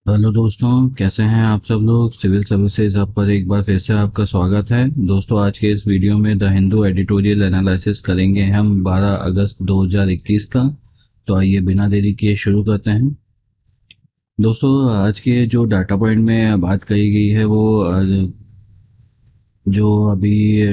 Hello दोस्तों, कैसे हैं आप सब लोग। सिविल सर्विसेज आप पर एक बार फिर से आपका स्वागत है। दोस्तों, आज के इस वीडियो में द हिंदू एडिटोरियल एनालिसिस करेंगे हम 12 अगस्त 2021 का। तो आइए बिना देरी किए शुरू करते हैं। दोस्तों, आज के जो डाटा पॉइंट में बात कही गई है वो जो अभी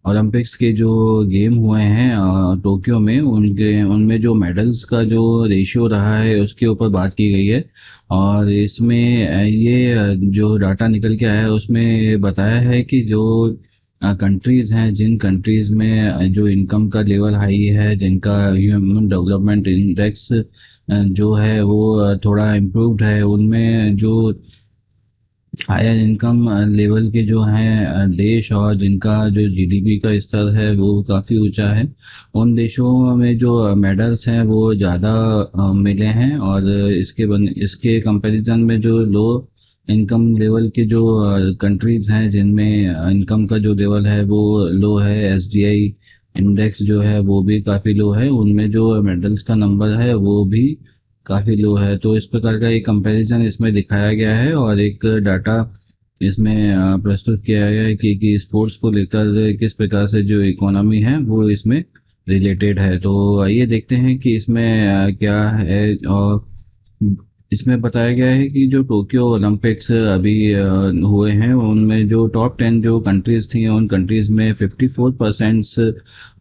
ओलंपिक्स के जो गेम हुए हैं टोक्यो में, उनके उनमें जो मेडल्स का जो रेशियो रहा है उसके ऊपर बात की गई है। और इसमें जो डाटा निकल के आया है उसमें बताया है कि जो कंट्रीज हैं, जिन कंट्रीज में जो इनकम का लेवल हाई है, जिनका ह्यूमन डेवलपमेंट इंडेक्स जो है वो थोड़ा इम्प्रूव्ड है, उनमें जो हायर इनकम लेवल के जो हैं देश और जिनका जो जीडीपी का स्तर है वो काफ़ी ऊंचा है, उन देशों में जो मेडल्स हैं वो ज़्यादा मिले हैं। और इसके कंपैरिजन में जो लो इनकम लेवल के जो कंट्रीज हैं, जिनमें इनकम का जो लेवल है वो लो है, एसडीआई इंडेक्स जो है वो भी काफ़ी लो है, उनमें जो मेडल्स का नंबर है वो भी काफ़ी लो है। तो इस प्रकार का एक कंपैरिजन इसमें दिखाया गया है और एक डाटा इसमें प्रस्तुत किया गया है कि स्पोर्ट्स को लेकर किस प्रकार से जो इकोनॉमी है वो इसमें रिलेटेड है। तो आइए देखते हैं कि इसमें क्या है। और इसमें बताया गया है कि जो टोक्यो ओलंपिक्स अभी हुए हैं उनमें जो टॉप 10 जो कंट्रीज थी, उन कंट्रीज में 54%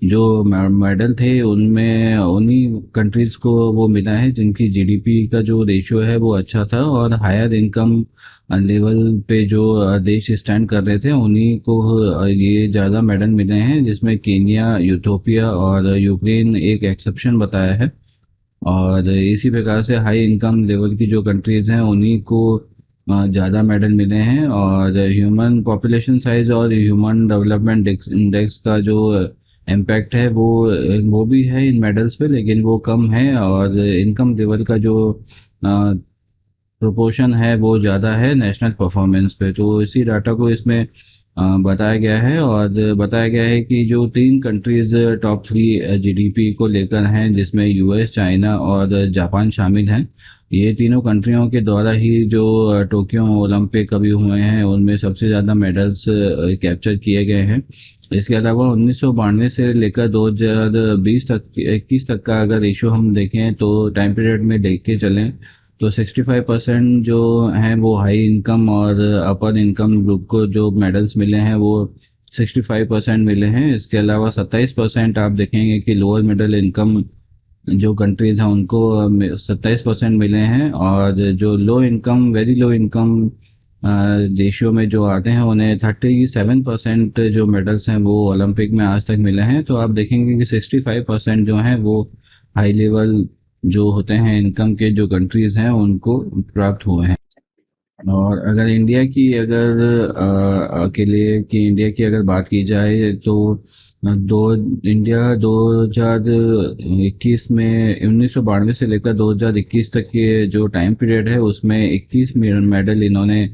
जो मेडल थे उनमें उन्हीं कंट्रीज को वो मिला है जिनकी जीडीपी का जो रेशियो है वो अच्छा था। और हायर इनकम लेवल पे जो देश स्टैंड कर रहे थे उन्हीं को ये ज़्यादा मेडल मिले हैं, जिसमें केनिया, यूथोपिया और यूक्रेन एक एक्सेप्शन बताया है। और इसी प्रकार से हाई इनकम लेवल की जो कंट्रीज हैं उन्हीं को ज़्यादा मेडल मिले हैं। और ह्यूमन पॉपुलेशन साइज और ह्यूमन डेवलपमेंट इंडेक्स का जो इम्पैक्ट है वो भी है इन मेडल्स पे, लेकिन वो कम है। और इनकम लेवल का जो प्रोपोर्शन है वो ज़्यादा है नेशनल परफॉर्मेंस पे। तो इसी डाटा को इसमें बताया गया है। और बताया गया है कि जो तीन कंट्रीज टॉप 3 जीडीपी को लेकर हैं, जिसमें यूएस, चाइना और जापान शामिल हैं, ये तीनों कंट्रियों के द्वारा ही जो टोक्यो ओलंपिक अभी हुए हैं उनमें सबसे ज़्यादा मेडल्स कैप्चर किए गए हैं। इसके अलावा 1992 से लेकर 2020 तक, 21 तक का अगर रेशियो हम देखें तो टाइम पीरियड में देख के चलें तो 65% जो हैं वो हाई इनकम और अपर इनकम ग्रुप को जो मेडल्स मिले हैं वो 65% मिले हैं। इसके अलावा 27% आप देखेंगे कि लोअर मिडिल इनकम जो कंट्रीज हैं उनको 27% मिले हैं। और जो low income, very low income ratio में जो आते हैं उन्हें 37% जो मेडल्स हैं वो ओलंपिक में आज तक मिले हैं। तो आप देखेंगे कि 65% जो हैं वो हाई लेवल जो होते हैं इनकम के जो कंट्रीज हैं उनको प्राप्त हुए हैं। और अगर इंडिया की अगर अकेले की इंडिया की अगर बात की जाए तो दो इंडिया 2021 में 1992 से लेकर 2021 तक के जो टाइम पीरियड है उसमें 21 मेडल इन्होंने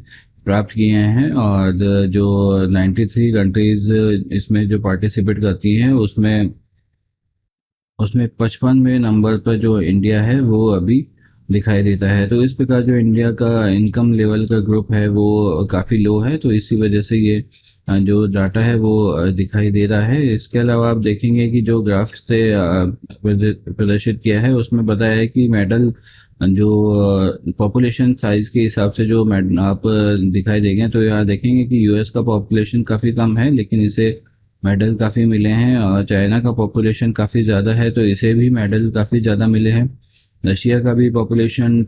प्राप्त किए हैं। और जो 93 कंट्रीज इसमें जो पार्टिसिपेट करती हैं उसमें उसमें 55वें नंबर पर जो इंडिया है वो अभी दिखाई देता है। तो इस प्रकार जो इंडिया का इनकम लेवल का ग्रुप है वो काफ़ी लो है, तो इसी वजह से ये जो डाटा है वो दिखाई दे रहा है। इसके अलावा आप देखेंगे कि जो ग्राफ से प्रदर्शित किया है उसमें बताया है कि मेडल जो पॉपुलेशन साइज के हिसाब से जो आप दिखाई देंगे तो यहाँ देखेंगे कि यूएस का पॉपुलेशन काफ़ी कम है लेकिन इसे मेडल काफ़ी मिले हैं। और चाइना का पॉपुलेशन काफ़ी ज़्यादा है तो इसे भी मेडल काफ़ी ज़्यादा मिले हैं। रशिया का भी पॉपुलेशन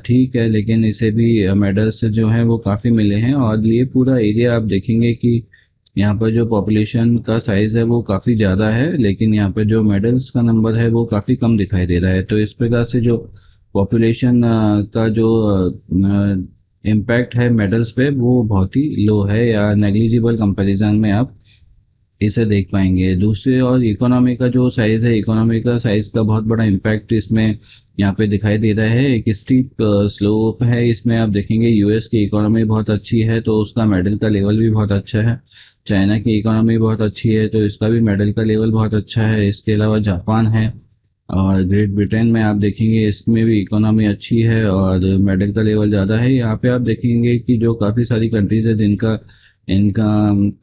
ठीक है लेकिन इसे भी मेडल्स जो हैं वो काफ़ी मिले हैं। और ये पूरा एरिया आप देखेंगे कि यहाँ पर जो पॉपुलेशन का साइज है वो काफ़ी ज़्यादा है लेकिन यहाँ पर जो मेडल्स का नंबर है वो काफ़ी कम दिखाई दे रहा है। तो इस प्रकार से जो पॉपुलेशन का जो इम्पैक्ट है मेडल्स पे वो बहुत ही लो है या नेग्लिजिबल कंपैरिजन में आप इसे देख पाएंगे। दूसरे और इकोनॉमी का जो साइज है, इकोनॉमी का साइज का बहुत बड़ा इम्पैक्ट इसमें यहाँ पे दिखाई दे रहा है। एक स्टीप स्लोप है, इसमें आप देखेंगे यूएस की इकोनॉमी बहुत अच्छी है तो उसका मेडल का लेवल भी बहुत अच्छा है। चाइना की इकोनॉमी बहुत अच्छी है तो इसका भी मेडल का लेवल बहुत अच्छा है। इसके अलावा जापान है, और ग्रेट ब्रिटेन में आप देखेंगे इसमें भी इकोनॉमी अच्छी है और मेडल का लेवल ज़्यादा है। यहाँ पे आप देखेंगे कि जो काफ़ी सारी कंट्रीज है जिनका इनका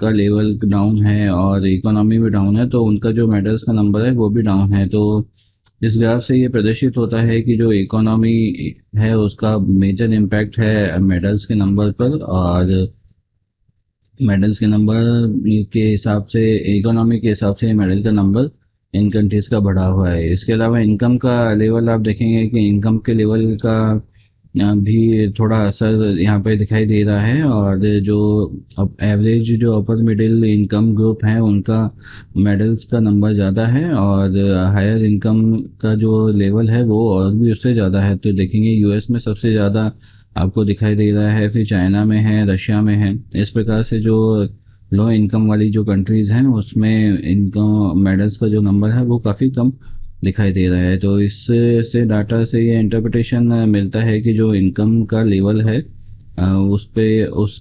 का लेवल डाउन है और इकोनॉमी भी डाउन है, तो उनका जो मेडल्स का नंबर है वो भी डाउन है। तो इस ग्राफ से ये प्रदर्शित होता है कि जो इकोनॉमी है उसका मेजर इम्पैक्ट है मेडल्स के नंबर पर, और मेडल्स के नंबर के हिसाब से, इकोनॉमी के हिसाब से मेडल का नंबर इन कंट्रीज का बढ़ा हुआ है। इसके अलावा इनकम का लेवल आप देखेंगे कि इनकम के लेवल का भी थोड़ा असर यहाँ पे दिखाई दे रहा है। और जो अब एवरेज जो अपर मिडिल इनकम ग्रुप है उनका मेडल्स का नंबर ज़्यादा है, और हायर इनकम का जो लेवल है वो और भी उससे ज़्यादा है। तो देखेंगे यूएस में सबसे ज़्यादा आपको दिखाई दे रहा है, फिर चाइना में है, रशिया में है। इस प्रकार से जो लो इनकम वाली जो कंट्रीज़ हैं उसमें इनकम मेडल्स का जो नंबर है वो काफ़ी कम दिखाई दे रहा है। तो इससे से डाटा से ये इंटरप्रिटेशन मिलता है कि जो इनकम का लेवल है उस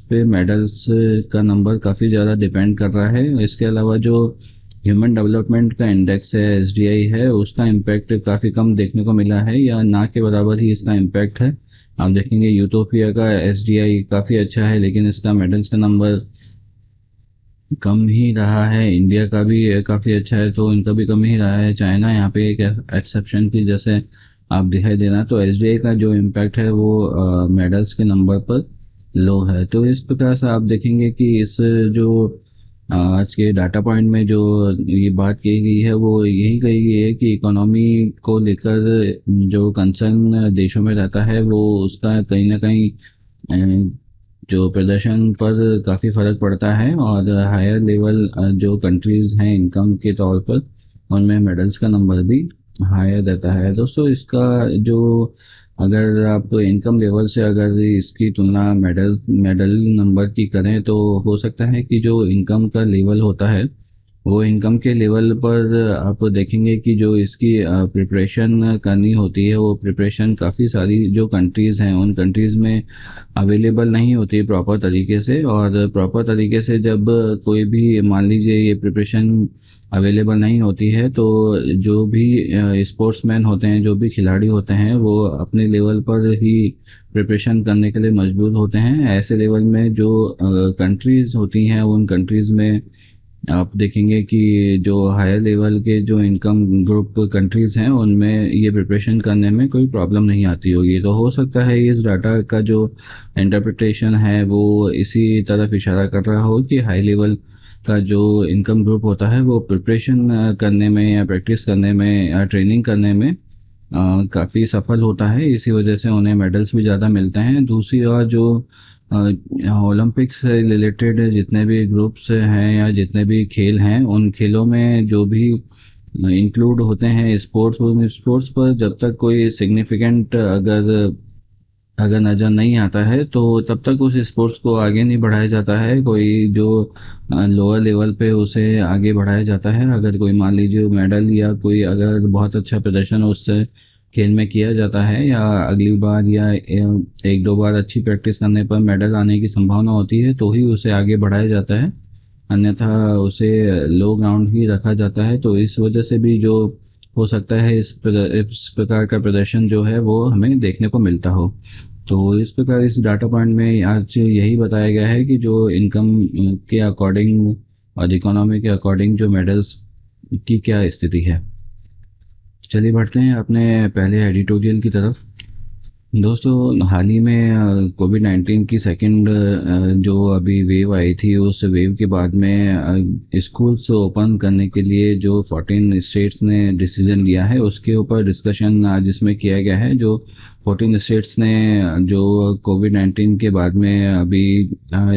पे मेडल्स का नंबर काफ़ी ज़्यादा डिपेंड कर रहा है। इसके अलावा जो ह्यूमन डेवलपमेंट का इंडेक्स है, एसडीआई है, उसका इम्पैक्ट काफ़ी कम देखने को मिला है, या ना के बराबर ही इसका इम्पैक्ट है। आप देखेंगे यूटोपिया का एसडीआई काफ़ी अच्छा है लेकिन इसका मेडल्स का नंबर कम ही रहा है। इंडिया का भी काफ़ी अच्छा है तो इनका भी कम ही रहा है। चाइना यहाँ पे एक एक्सेप्शन की जैसे आप दिखाई देना, तो एसडीआई का जो इम्पैक्ट है वो मेडल्स के नंबर पर लो है। तो इस प्रकार से आप देखेंगे कि इस जो आज के डाटा पॉइंट में जो ये बात कही गई है वो यही कही गई है कि इकोनॉमी को लेकर जो कंसर्न देशों में रहता है वो उसका कहीं ना कहीं जो प्रदर्शन पर काफ़ी फ़र्क पड़ता है, और हायर लेवल जो कंट्रीज़ हैं इनकम के तौर पर उनमें मेडल्स का नंबर भी हायर रहता है। दोस्तों इसका जो, अगर आप इनकम लेवल से अगर इसकी तुलना मेडल मेडल नंबर की करें तो हो सकता है कि जो इनकम का लेवल होता है वो इनकम के लेवल पर आप देखेंगे कि जो इसकी प्रिपरेशन करनी होती है वो प्रिपरेशन काफ़ी सारी जो कंट्रीज़ हैं उन कंट्रीज़ में अवेलेबल नहीं होती प्रॉपर तरीके से। और प्रॉपर तरीके से जब कोई भी, मान लीजिए ये प्रिपरेशन अवेलेबल नहीं होती है, तो जो भी स्पोर्ट्समैन होते हैं, जो भी खिलाड़ी होते हैं, वो अपने लेवल पर ही प्रिपरेशन करने के लिए मजबूर होते हैं। ऐसे लेवल में जो कंट्रीज़ होती हैं उन कंट्रीज़ में आप देखेंगे कि जो हायर लेवल के जो इनकम ग्रुप कंट्रीज हैं उनमें ये प्रिपरेशन करने में कोई प्रॉब्लम नहीं आती होगी। तो हो सकता है इस डाटा का जो इंटरप्रिटेशन है वो इसी तरफ इशारा कर रहा हो कि हाई लेवल का जो इनकम ग्रुप होता है वो प्रिपरेशन करने में या प्रैक्टिस करने में या ट्रेनिंग करने में काफ़ी सफल होता है, इसी वजह से उन्हें मेडल्स भी ज़्यादा मिलते हैं। दूसरी ओर जो ओलंपिक्स से रिलेटेड जितने भी ग्रुप्स हैं या जितने भी खेल हैं उन खेलों में जो भी इंक्लूड होते हैं स्पोर्ट्स, उन स्पोर्ट्स पर जब तक कोई सिग्निफिकेंट अगर अगर नज़र नहीं आता है तो तब तक उस स्पोर्ट्स को आगे नहीं बढ़ाया जाता है। कोई जो लोअर लेवल पे उसे आगे बढ़ाया जाता है। अगर कोई मान लीजिए मेडल या कोई अगर बहुत अच्छा प्रदर्शन उससे खेल में किया जाता है, या अगली बार या एक दो बार अच्छी प्रैक्टिस करने पर मेडल आने की संभावना होती है तो ही उसे आगे बढ़ाया जाता है, अन्यथा उसे लो ग्राउंड ही रखा जाता है। तो इस वजह से भी जो हो सकता है इस प्रकार का प्रदर्शन जो है वो हमें देखने को मिलता हो। तो इस प्रकार इस डाटा पॉइंट में आज यही बताया गया है कि जो इनकम के अकॉर्डिंग और इकोनॉमी के अकॉर्डिंग जो मेडल्स की क्या स्थिति है। चलिए बढ़ते हैं अपने पहले एडिटोरियल की तरफ। दोस्तों हाल ही में कोविड-19 की सेकंड जो अभी वेव आई थी उस वेव के बाद में स्कूल्स ओपन करने के लिए जो 14 स्टेट्स ने डिसीजन लिया है उसके ऊपर डिस्कशन आज इसमें किया गया है। जो 14 स्टेट्स ने जो कोविड-19 के बाद में अभी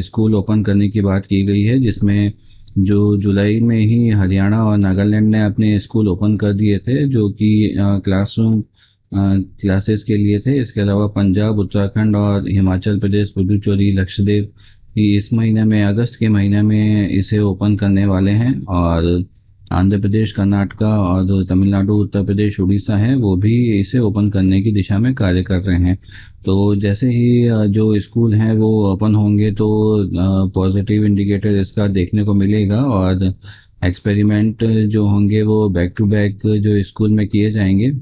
स्कूल ओपन करने की बात की गई है, जिसमें जो जुलाई में ही हरियाणा और नागालैंड ने अपने स्कूल ओपन कर दिए थे जो कि क्लासरूम क्लासेस के लिए थे। इसके अलावा पंजाब, उत्तराखंड और हिमाचल प्रदेश, पुडुचेरी, लक्षद्वीप इस महीने में, अगस्त के महीने में इसे ओपन करने वाले हैं। और आंध्र प्रदेश, कर्नाटका और तमिलनाडु, उत्तर प्रदेश, उड़ीसा है वो भी इसे ओपन करने की दिशा में कार्य कर रहे हैं। तो जैसे ही जो स्कूल हैं वो ओपन होंगे तो पॉजिटिव इंडिकेटर इसका देखने को मिलेगा, और एक्सपेरिमेंट जो होंगे वो बैक टू बैक जो स्कूल में किए जाएंगे।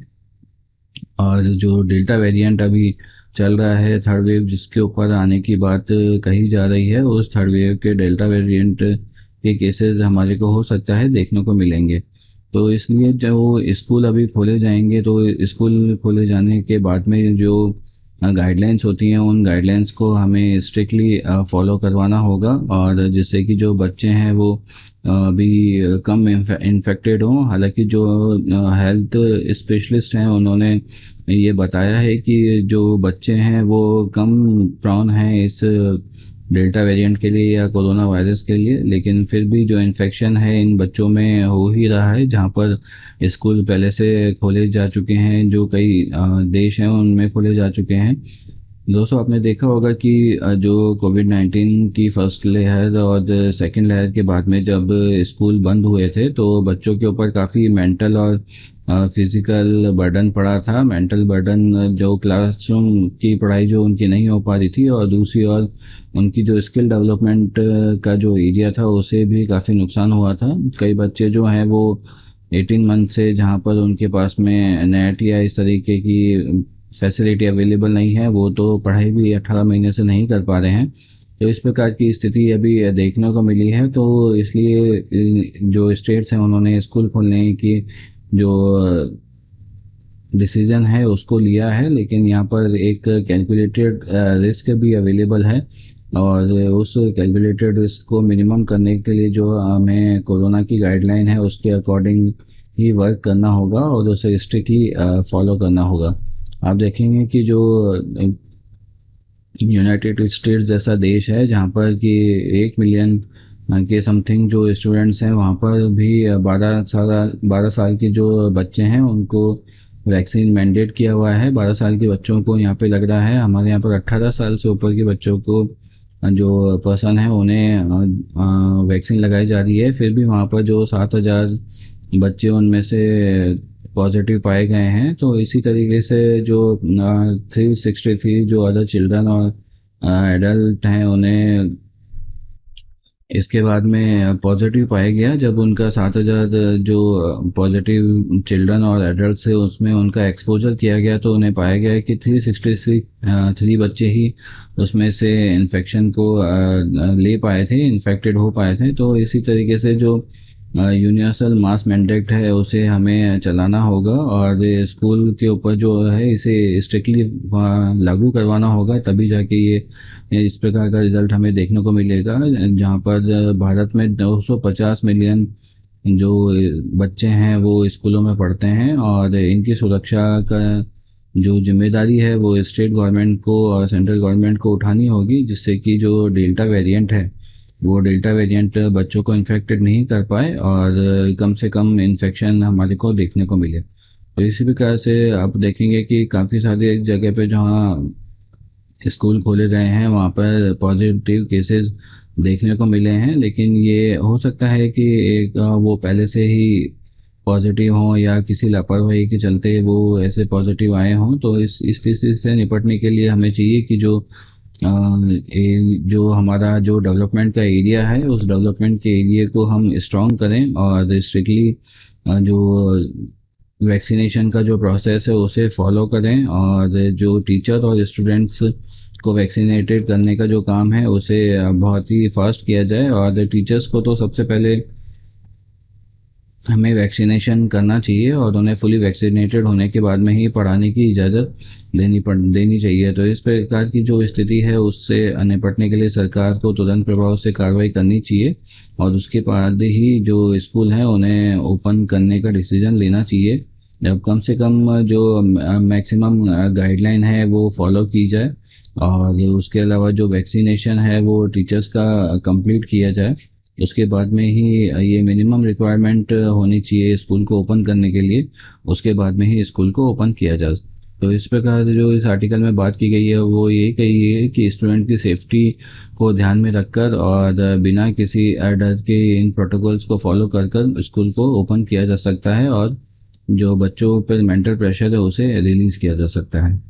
और जो डेल्टा वेरिएंट अभी चल रहा है, थर्ड वेव जिसके ऊपर आने की बात कही जा रही है, उस थर्ड वेव के डेल्टा वेरिएंट के केसेस हमारे को हो सकता है देखने को मिलेंगे। तो इसलिए जो स्कूल अभी खोले जाएंगे, तो स्कूल खोले जाने के बाद में जो गाइडलाइंस होती हैं उन गाइडलाइंस को हमें स्ट्रिक्टली फॉलो करवाना होगा, और जिससे कि जो बच्चे हैं वो अभी कम इन्फेक्टेड हों। हालांकि जो हेल्थ स्पेशलिस्ट हैं उन्होंने ये बताया है कि जो बच्चे हैं वो कम प्रॉन हैं इस डेल्टा वेरिएंट के लिए या कोरोना वायरस के लिए, लेकिन फिर भी जो इन्फेक्शन है इन बच्चों में हो ही रहा है। जहाँ पर स्कूल पहले से खोले जा चुके हैं, जो कई देश हैं उनमें खोले जा चुके हैं। दोस्तों, आपने देखा होगा कि जो कोविड-19 की फर्स्ट लहर और सेकंड लहर के बाद में जब स्कूल बंद हुए थे, तो बच्चों के ऊपर काफ़ी मेंटल और फिजिकल बर्डन पड़ा था। मेंटल बर्डन, जो क्लासरूम की पढ़ाई जो उनकी नहीं हो पा रही थी, और दूसरी ओर उनकी जो स्किल डेवलपमेंट का जो एरिया था उसे भी काफ़ी नुकसान हुआ था। कई बच्चे जो हैं वो 18 मंथ से, जहाँ पर उनके पास में नेट या इस तरीके की फैसिलिटी अवेलेबल नहीं है, वो तो पढ़ाई भी 18 महीने से नहीं कर पा रहे हैं। तो इस प्रकार की स्थिति अभी देखने को मिली है। तो इसलिए जो स्टेट्स हैं उन्होंने स्कूल खोलने की जो डिसीजन है उसको लिया है, लेकिन यहाँ पर एक कैलकुलेटेड रिस्क भी अवेलेबल है। और उस कैलकुलेटेड रिस्क को मिनिमम करने के लिए जो हमें कोरोना की गाइडलाइन है उसके अकॉर्डिंग ही वर्क करना होगा और उसे स्ट्रिक्टली फॉलो करना होगा। आप देखेंगे कि जो यूनाइटेड स्टेट्स जैसा देश है, जहाँ पर कि 1 मिलियन के समथिंग जो स्टूडेंट्स हैं, वहाँ पर भी 12 साल के जो बच्चे हैं उनको वैक्सीन मैंडेट किया हुआ है। 12 साल के बच्चों को यहाँ पे लग रहा है, हमारे यहाँ पर 18 साल से ऊपर के बच्चों को जो पर्सन है उन्हें वैक्सीन लगाई जा रही है। फिर भी वहाँ पर जो 7,000 बच्चे उनमें से पॉजिटिव पाए गए हैं। तो इसी तरीके से जो 363 जो अदर चिल्ड्रन और एडल्ट हैं उन्हें इसके बाद में पॉजिटिव पाया गया। जब उनका 7,000 जो पॉजिटिव चिल्ड्रन और एडल्ट से उसमें उनका एक्सपोजर किया गया, तो उन्हें पाया गया कि 363 बच्चे ही उसमें से इन्फेक्शन को ले पाए थे, इन्फेक्टेड हो पाए थे। तो इसी तरीके से जो यूनिवर्सल मास मैंडेट है उसे हमें चलाना होगा, और स्कूल के ऊपर जो है इसे स्ट्रिक्टली लागू करवाना होगा, तभी जाके ये इस प्रकार का रिजल्ट हमें देखने को मिलेगा। जहाँ पर भारत में 250 मिलियन जो बच्चे हैं वो स्कूलों में पढ़ते हैं, और इनकी सुरक्षा का जो जिम्मेदारी है वो स्टेट गवर्नमेंट को और सेंट्रल गवर्नमेंट को उठानी होगी, जिससे कि जो डेल्टा वेरिएंट है वो डेल्टा वेरिएंट बच्चों को इन्फेक्टेड नहीं कर पाए, और कम से कम इन्फेक्शन हमारे को देखने को मिले। तो इसी प्रकार से आप देखेंगे कि काफ़ी सारी जगह पे जहाँ स्कूल खोले गए हैं वहाँ पर पॉजिटिव केसेस देखने को मिले हैं, लेकिन ये हो सकता है कि एक वो पहले से ही पॉजिटिव हों या किसी लापरवाही के चलते वो ऐसे पॉजिटिव आए हों। तो इस स्थिति से निपटने के लिए हमें चाहिए कि जो हमारा जो डेवलपमेंट का एरिया है उस डेवलपमेंट के एरिया को हम स्ट्रॉन्ग करें, और स्ट्रिक्टली जो वैक्सीनेशन का जो प्रोसेस है उसे फॉलो करें, और जो टीचर और स्टूडेंट्स को वैक्सीनेटेड करने का जो काम है उसे बहुत ही फास्ट किया जाए। और टीचर्स को तो सबसे पहले हमें वैक्सीनेशन करना चाहिए, और उन्हें फुली वैक्सीनेटेड होने के बाद में ही पढ़ाने की इजाज़त देनी चाहिए। तो इस प्रकार की जो स्थिति है उससे निपटने के लिए सरकार को तुरंत प्रभाव से कार्रवाई करनी चाहिए, और उसके बाद ही जो स्कूल हैं उन्हें ओपन करने का डिसीजन लेना चाहिए। जब कम से कम जो मैक्सिमम गाइडलाइन है वो फॉलो की जाए, और उसके अलावा जो वैक्सीनेशन है वो टीचर्स का कंप्लीट किया जाए। उसके बाद में ही ये मिनिमम रिक्वायरमेंट होनी चाहिए स्कूल को ओपन करने के लिए, उसके बाद में ही स्कूल को ओपन किया जा। तो इस प्रकार जो इस आर्टिकल में बात की गई है वो ये कही है कि स्टूडेंट की सेफ्टी को ध्यान में रखकर और बिना किसी डर के इन प्रोटोकॉल्स को फॉलो कर कर स्कूल को ओपन किया जा सकता है, और जो बच्चों पर मेंटल प्रेशर है उसे रिलीज किया जा सकता है।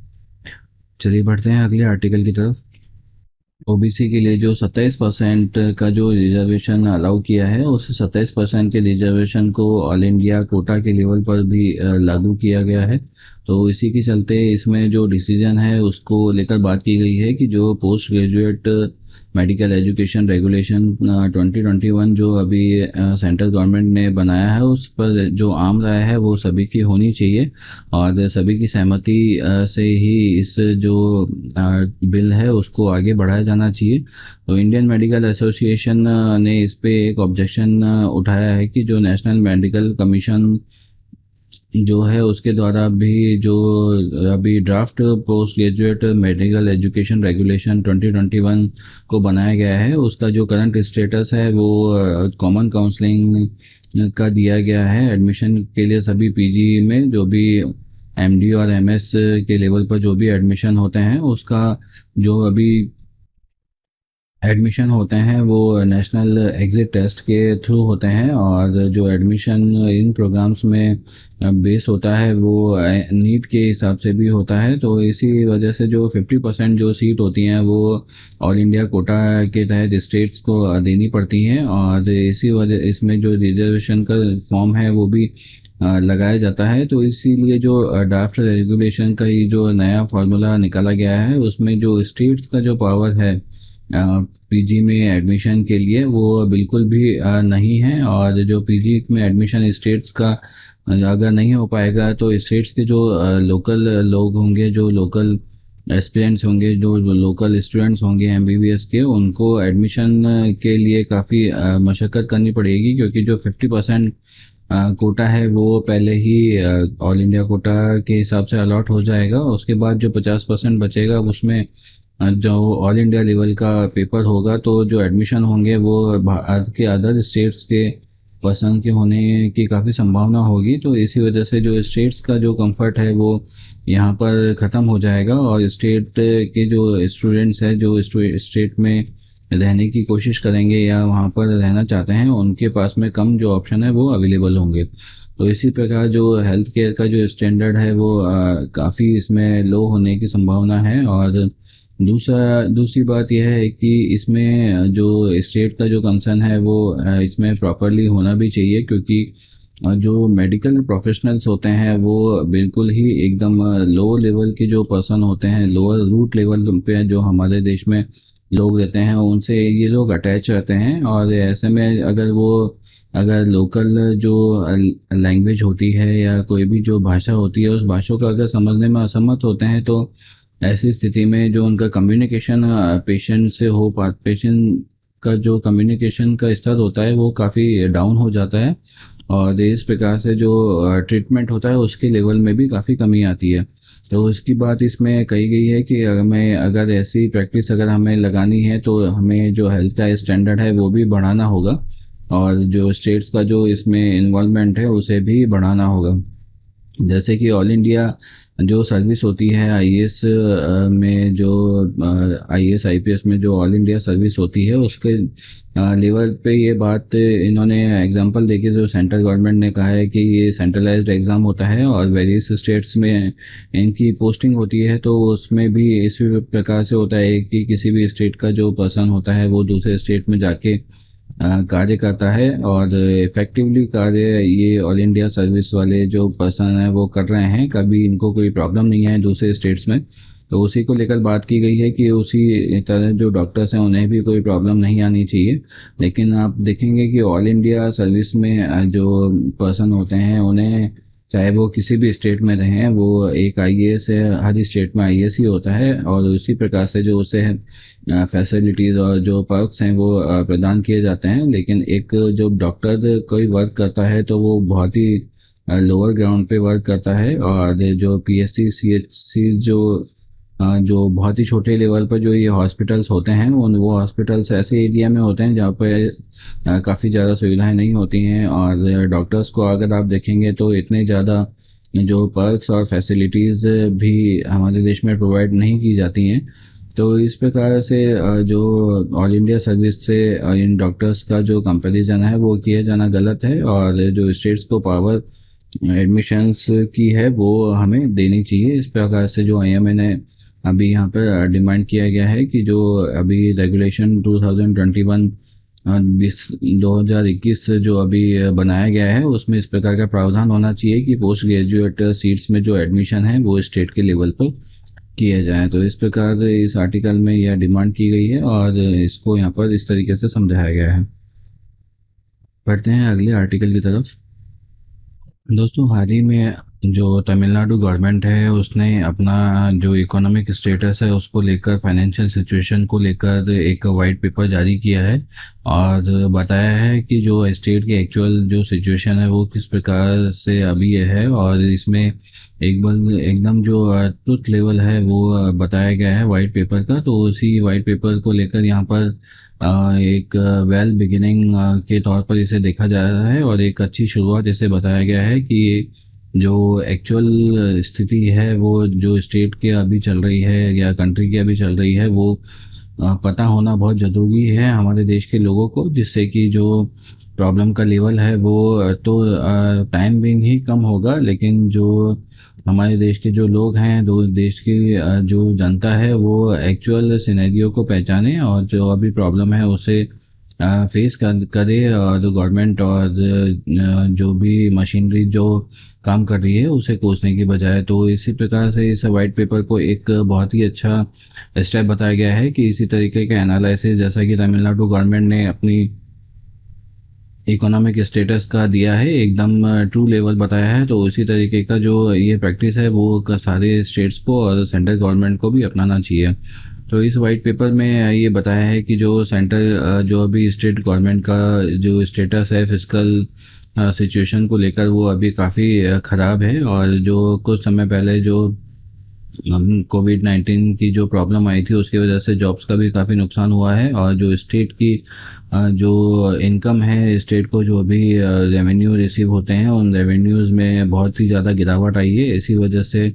चलिए बढ़ते हैं अगले आर्टिकल की तरफ। ओबीसी के लिए जो 27% का जो रिजर्वेशन अलाउ किया है, उस 27% के रिजर्वेशन को ऑल इंडिया कोटा के लेवल पर भी लागू किया गया है। तो इसी के चलते इसमें जो डिसीजन है उसको लेकर बात की गई है कि जो post graduate medical education regulation 2021 जो अभी सेंट्रल गवर्नमेंट ने बनाया है, उस पर जो आम राय है वो सभी की होनी चाहिए और सभी की सहमति से ही इस जो बिल है उसको आगे बढ़ाया जाना चाहिए। तो इंडियन मेडिकल एसोसिएशन ने इस पे एक ऑब्जेक्शन उठाया है कि जो नेशनल मेडिकल कमीशन जो है उसके द्वारा भी जो अभी draft post graduate medical education regulation 2021 को बनाया गया है, उसका जो करंट स्टेटस है वो कॉमन काउंसलिंग का दिया गया है एडमिशन के लिए। सभी पीजी में जो भी एमडी और एमएस के लेवल पर जो भी एडमिशन होते हैं उसका जो अभी एडमिशन होते हैं वो नेशनल एग्जिट टेस्ट के थ्रू होते हैं और जो एडमिशन इन प्रोग्राम्स में बेस होता है वो नीट के हिसाब से भी होता है। तो इसी वजह से जो 50% जो सीट होती हैं वो ऑल इंडिया कोटा के तहत स्टेट्स को देनी पड़ती हैं और इसी वजह इसमें जो रिजर्वेशन का फॉर्म है वो भी लगाया जाता है। तो इसीलिए जो ड्राफ्ट रेगुलेशन का ये जो नया फॉर्मूला निकाला गया है उसमें जो स्टेट्स का जो पावर है पीजी में एडमिशन के लिए वो बिल्कुल भी नहीं है। और जो पीजी में एडमिशन स्टेट्स का अगर नहीं हो पाएगा तो स्टेट्स के जो लोकल लोग होंगे, जो लोकल एस्पिरेंट्स होंगे, जो लोकल स्टूडेंट्स होंगे एमबीबीएस के, उनको एडमिशन के लिए काफ़ी मशक्क़त करनी पड़ेगी क्योंकि जो 50% कोटा है वो पहले ही ऑल इंडिया कोटा के हिसाब से अलॉट हो जाएगा। उसके बाद जो 50% बचेगा उसमें जो ऑल इंडिया लेवल का पेपर होगा तो जो एडमिशन होंगे वो भारत के अदर स्टेट्स के पर्सन के होने की काफ़ी संभावना होगी। तो इसी वजह से जो स्टेट्स का जो कंफर्ट है वो यहाँ पर ख़त्म हो जाएगा और स्टेट के जो स्टूडेंट्स हैं जो स्टेट में रहने की कोशिश करेंगे या वहाँ पर रहना चाहते हैं उनके पास में कम जो ऑप्शन है वो अवेलेबल होंगे। तो इसी प्रकार जो हेल्थ केयर का जो स्टैंडर्ड है वो काफ़ी इसमें लो होने की संभावना है। और दूसरी बात यह है कि इसमें जो स्टेट का जो कंसर्न है वो इसमें प्रॉपरली होना भी चाहिए क्योंकि जो मेडिकल प्रोफेशनल्स होते हैं वो बिल्कुल ही एकदम लो लेवल के जो पर्सन होते हैं, लोअर रूट लेवल पे जो हमारे देश में लोग रहते हैं उनसे ये लोग अटैच रहते हैं। और ऐसे में अगर लोकल जो लैंग्वेज होती है या कोई भी जो भाषा होती है उस भाषा को अगर समझने में असमर्थ होते हैं तो ऐसी स्थिति में जो उनका कम्युनिकेशन पेशेंट का जो कम्युनिकेशन का स्तर होता है वो काफ़ी डाउन हो जाता है और इस प्रकार से जो ट्रीटमेंट होता है उसके लेवल में भी काफ़ी कमी आती है। तो उसकी बात इसमें कही गई है कि अगर ऐसी प्रैक्टिस अगर हमें लगानी है तो हमें जो हेल्थ का स्टैंडर्ड है वो भी बढ़ाना होगा और जो स्टेट्स का जो इसमें इन्वॉल्वमेंट है उसे भी बढ़ाना होगा। जैसे कि ऑल इंडिया जो सर्विस होती है आईएएस में जो आईएएस आईपीएस में जो ऑल इंडिया सर्विस होती है उसके लेवल पे ये बात इन्होंने एग्जांपल देके जो सेंट्रल गवर्नमेंट ने कहा है कि ये सेंट्रलाइज्ड एग्जाम होता है और वेरियस स्टेट्स में इनकी पोस्टिंग होती है। तो उसमें भी इसी प्रकार से होता है कि किसी भी स्टेट का जो पर्सन होता है वो दूसरे स्टेट में जाके कार्य करता है और इफेक्टिवली कार्य ये ऑल इंडिया सर्विस वाले जो पर्सन है वो कर रहे हैं, कभी इनको कोई प्रॉब्लम नहीं है दूसरे स्टेट्स में। तो उसी को लेकर बात की गई है कि उसी तरह जो डॉक्टर्स हैं उन्हें भी कोई प्रॉब्लम नहीं आनी चाहिए। लेकिन आप देखेंगे कि ऑल इंडिया सर्विस में जो पर्सन होते हैं उन्हें चाहे वो किसी भी स्टेट में रहें वो एक आईएएस है, हर स्टेट में आईएएस ही होता है और उसी प्रकार से जो उसे फैसिलिटीज़ और जो पर्क्स हैं वो प्रदान किए जाते हैं। लेकिन एक जो डॉक्टर कोई वर्क करता है तो वो बहुत ही लोअर ग्राउंड पे वर्क करता है और जो पीएससी सीएचसी जो बहुत ही छोटे लेवल पर जो ये हॉस्पिटल्स होते हैं वो हॉस्पिटल्स ऐसे एरिया में होते हैं जहाँ पर काफ़ी ज़्यादा सुविधाएं नहीं होती हैं और डॉक्टर्स को अगर आप देखेंगे तो इतने ज़्यादा जो पर्क्स और फैसिलिटीज़ भी हमारे देश में प्रोवाइड नहीं की जाती हैं। तो इस प्रकार से जो ऑल इंडिया सर्विस से इन डॉक्टर्स का जो कंपैरिजन है वो किया जाना गलत है और जो स्टेट्स को पावर एडमिशन्स की है वो हमें देनी चाहिए। इस प्रकार से जो आईएमए ने अभी यहाँ पर डिमांड किया गया है कि जो अभी रेगुलेशन 2021 2021 जो अभी बनाया गया है उसमें इस प्रकार का प्रावधान होना चाहिए कि पोस्ट ग्रेजुएट सीट्स में जो एडमिशन है वो स्टेट के लेवल पर किया जाए। तो इस प्रकार इस आर्टिकल में यह डिमांड की गई है और इसको यहाँ पर इस तरीके से समझाया गया है। पढ़ते हैं अगले आर्टिकल की तरफ। दोस्तों, हाल ही में जो तमिलनाडु गवर्नमेंट है उसने अपना जो इकोनॉमिक स्टेटस है उसको लेकर, फाइनेंशियल सिचुएशन को लेकर एक वाइट पेपर जारी किया है और बताया है कि जो स्टेट की एक्चुअल जो सिचुएशन है वो किस प्रकार से अभी है, और इसमें एकदम जो ट्रुथ लेवल है वो बताया गया है वाइट पेपर का। तो उसी वाइट पेपर को लेकर यहाँ पर एक वेल बिगिनिंग के तौर पर इसे देखा जा रहा है और एक अच्छी शुरुआत इसे बताया गया है कि जो एक्चुअल स्थिति है वो जो स्टेट के अभी चल रही है या कंट्री की अभी चल रही है वो पता होना बहुत ज़रूरी है हमारे देश के लोगों को, जिससे कि जो प्रॉब्लम का लेवल है वो तो टाइम बिंग ही कम होगा, लेकिन जो हमारे देश के जो लोग हैं, दो देश की जो जनता है वो एक्चुअल सिनेरियो को पहचाने और जो अभी प्रॉब्लम है उसे फेस करे, और गवर्नमेंट और जो भी मशीनरी जो काम कर रही है उसे कोसने की बजाय। तो इसी प्रकार से इस वाइट पेपर को एक बहुत ही अच्छा स्टेप बताया गया है कि इसी तरीके का एनालिसिस जैसा कि तमिलनाडु गवर्नमेंट ने अपनी इकोनॉमिक स्टेटस का दिया है, एकदम ट्रू लेवल बताया है, तो उसी तरीके का जो ये प्रैक्टिस है वो सारे स्टेट्स को और सेंट्रल गवर्नमेंट को भी अपनाना चाहिए। तो इस वाइट पेपर में ये बताया है कि जो सेंट्रल जो अभी स्टेट गवर्नमेंट का जो स्टेटस है फिजिकल सिचुएशन को लेकर वो अभी काफ़ी ख़राब है, और जो कुछ समय पहले जो कोविड-19 की जो प्रॉब्लम आई थी उसकी वजह से जॉब्स का भी काफ़ी नुकसान हुआ है, और जो स्टेट की जो इनकम है, स्टेट को जो अभी रेवेन्यू रिसीव होते हैं उन रेवेन्यूज़ में बहुत ही ज़्यादा गिरावट आई है। इसी वजह से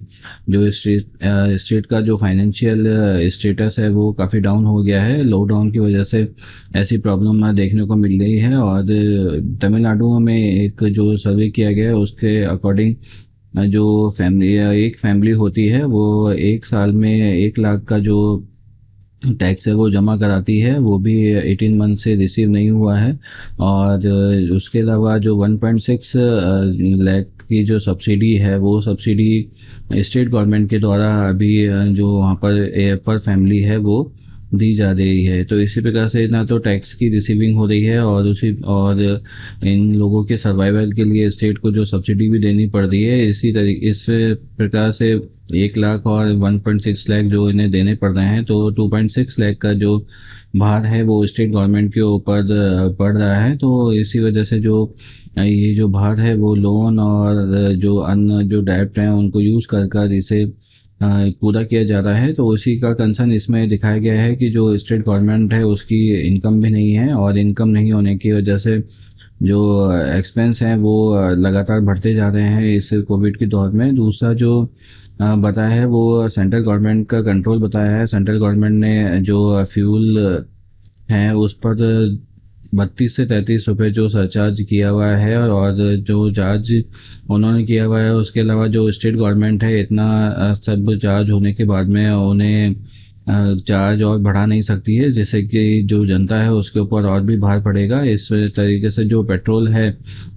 जो स्टेट का जो फाइनेंशियल स्टेटस है वो काफ़ी डाउन हो गया है। लॉकडाउन की वजह से ऐसी प्रॉब्लम देखने को मिल रही है, और तमिलनाडु में एक जो सर्वे किया गया है उसके अकॉर्डिंग जो फैमिली एक फैमिली होती है वो एक साल में 1 लाख का जो टैक्स है वो जमा कराती है, वो भी 18 मंथ से रिसीव नहीं हुआ है। और उसके अलावा जो 1.6 लाख की जो सब्सिडी है वो सब्सिडी स्टेट गवर्नमेंट के द्वारा अभी जो वहाँ पर फैमिली है वो दी जा रही है। तो इसी प्रकार से ना तो टैक्स की रिसीविंग हो रही है और इन लोगों के सर्वाइवल के लिए स्टेट को जो सब्सिडी भी देनी पड़ रही है। इस प्रकार से 1 लाख और 1.6 लाख जो इन्हें देने पड़ रहे हैं, तो 2.6 लाख का जो भार है वो स्टेट गवर्नमेंट के ऊपर पड़ रहा है। तो इसी वजह से जो ये जो भार है वो लोन और जो अन्य जो डेब्ट हैं उनको यूज़ कर इसे पूरा किया जा रहा है। तो उसी का कंसर्न इसमें दिखाया गया है कि जो स्टेट गवर्नमेंट है उसकी इनकम भी नहीं है, और इनकम नहीं होने की वजह से जो एक्सपेंस हैं वो लगातार बढ़ते जा रहे हैं इस कोविड के दौर में। दूसरा जो बताया है वो सेंट्रल गवर्नमेंट का कंट्रोल बताया है। सेंट्रल गवर्नमेंट ने जो फ्यूल है उस पर 32 से 33 रुपए जो सरचार्ज किया हुआ है, और जो चार्ज उन्होंने किया हुआ है उसके अलावा जो स्टेट गवर्नमेंट है इतना सब चार्ज होने के बाद में उन्हें चार्ज और बढ़ा नहीं सकती है, जिससे कि जो जनता है उसके ऊपर और भी भार पड़ेगा। इस तरीके से जो पेट्रोल है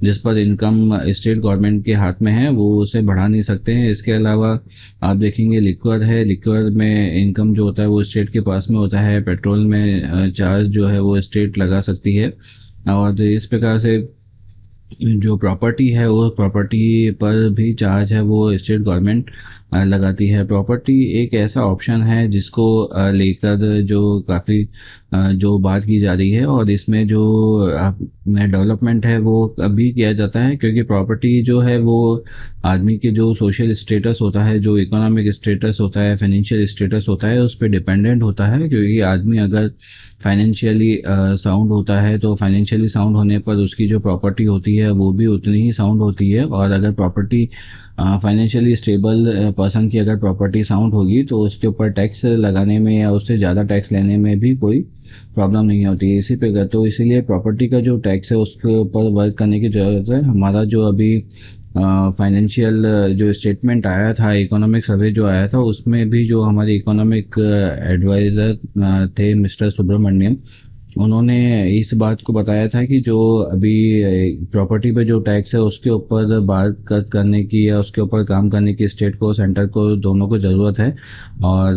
जिस पर इनकम स्टेट गवर्नमेंट के हाथ में है वो उसे बढ़ा नहीं सकते हैं। इसके अलावा आप देखेंगे लिक्वर है, लिक्वर में इनकम जो होता है वो स्टेट के पास में होता है। पेट्रोल में चार्ज जो है वो स्टेट लगा सकती है, और इस प्रकार से जो प्रॉपर्टी है वो प्रॉपर्टी पर भी चार्ज है वो स्टेट गवर्नमेंट लगाती है। प्रॉपर्टी एक ऐसा ऑप्शन है जिसको लेकर जो काफ़ी जो बात की जा रही है, और इसमें जो डेवलपमेंट है वो अभी किया जाता है, क्योंकि प्रॉपर्टी जो है वो आदमी के जो सोशल स्टेटस होता है, जो इकोनॉमिक स्टेटस होता है, फाइनेंशियल स्टेटस होता है, उस पर डिपेंडेंट होता है। क्योंकि आदमी अगर फाइनेंशियली साउंड होता है तो फाइनेंशियली साउंड होने पर उसकी जो प्रॉपर्टी होती है वो भी उतनी ही साउंड होती है, और अगर प्रॉपर्टी फाइनेंशियली स्टेबल पर्सन की अगर प्रॉपर्टी साउंड होगी तो उसके ऊपर टैक्स लगाने में या उससे ज़्यादा टैक्स लेने में भी कोई प्रॉब्लम नहीं होती है। इसी पे तो इसीलिए प्रॉपर्टी का जो टैक्स है उसके ऊपर वर्क करने की ज़रूरत है। हमारा जो अभी फाइनेंशियल जो स्टेटमेंट आया था, इकोनॉमिक सर्वे जो आया था, उसमें भी जो हमारे इकोनॉमिक एडवाइज़र थे मिस्टर सुब्रमण्यम, उन्होंने इस बात को बताया था कि जो अभी प्रॉपर्टी पे जो टैक्स है उसके ऊपर करने की या उसके ऊपर काम करने की स्टेट को सेंटर को दोनों को ज़रूरत है। और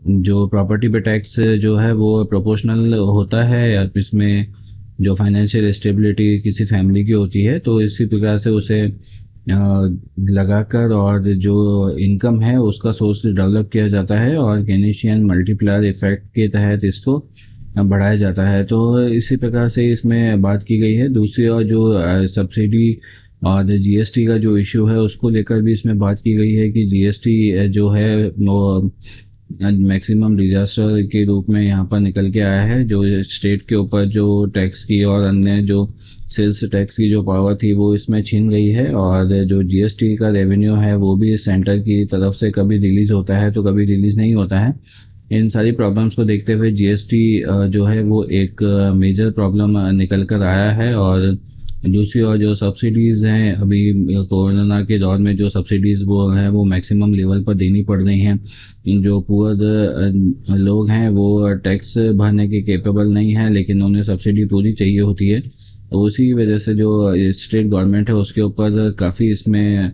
जो प्रॉपर्टी पे टैक्स जो है वो प्रोपोर्शनल होता है, या इसमें जो फाइनेंशियल स्टेबिलिटी किसी फैमिली की होती है तो इसी प्रकार से उसे लगाकर और जो इनकम है उसका सोर्स डेवलप किया जाता है और केनेशियन मल्टीप्लायर इफेक्ट के तहत इसको बढ़ाया जाता है। तो इसी प्रकार से इसमें बात की गई है। दूसरी ओर जो सब्सिडी और जीएसटी का जो इशू है उसको लेकर भी इसमें बात की गई है कि जीएसटी जो है वो मैक्सिमम डिजास्टर के रूप में यहाँ पर निकल के आया है। जो स्टेट के ऊपर जो टैक्स की और अन्य जो सेल्स टैक्स की जो पावर थी वो इसमें छीन गई है, और जो जीएसटी का रेवेन्यू है वो भी सेंटर की तरफ से कभी रिलीज होता है तो कभी रिलीज नहीं होता है। इन सारी प्रॉब्लम्स को देखते हुए जीएसटी जो है वो एक मेजर प्रॉब्लम निकल कर आया है। और दूसरी ओर जो सब्सिडीज़ हैं अभी कोरोना के दौर में जो सब्सिडीज़ वो हैं वो मैक्सिमम लेवल पर देनी पड़ रही हैं। जो पुअर लोग हैं वो टैक्स भरने के केपेबल नहीं हैं, लेकिन उन्हें सब्सिडी पूरी चाहिए होती है। तो उसी वजह से जो स्टेट गवर्नमेंट है उसके ऊपर काफ़ी इसमें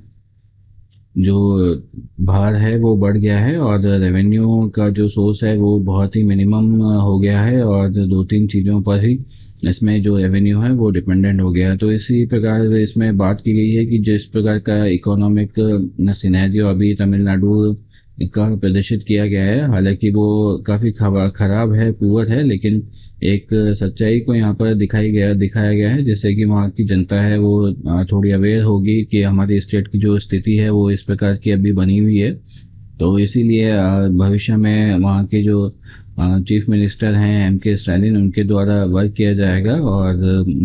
जो भार है वो बढ़ गया है, और रेवेन्यू का जो सोर्स है वो बहुत ही मिनिमम हो गया है, और दो तीन चीज़ों पर ही इसमें जो रेवेन्यू है वो डिपेंडेंट हो गया है। तो इसी प्रकार इसमें बात की गई है कि जिस प्रकार का इकोनॉमिक सिनेरियो अभी तमिलनाडु का प्रदर्शित किया गया है, हालांकि वो काफ़ी खराब है, पुअर है, लेकिन एक सच्चाई को यहाँ पर दिखाया गया है, जिससे कि वहाँ की जनता है वो थोड़ी अवेयर होगी कि हमारी स्टेट की जो स्थिति है वो इस प्रकार की अभी बनी हुई है। तो इसीलिए भविष्य में वहाँ के जो चीफ मिनिस्टर हैं एम के स्टालिन, उनके द्वारा वर्क किया जाएगा, और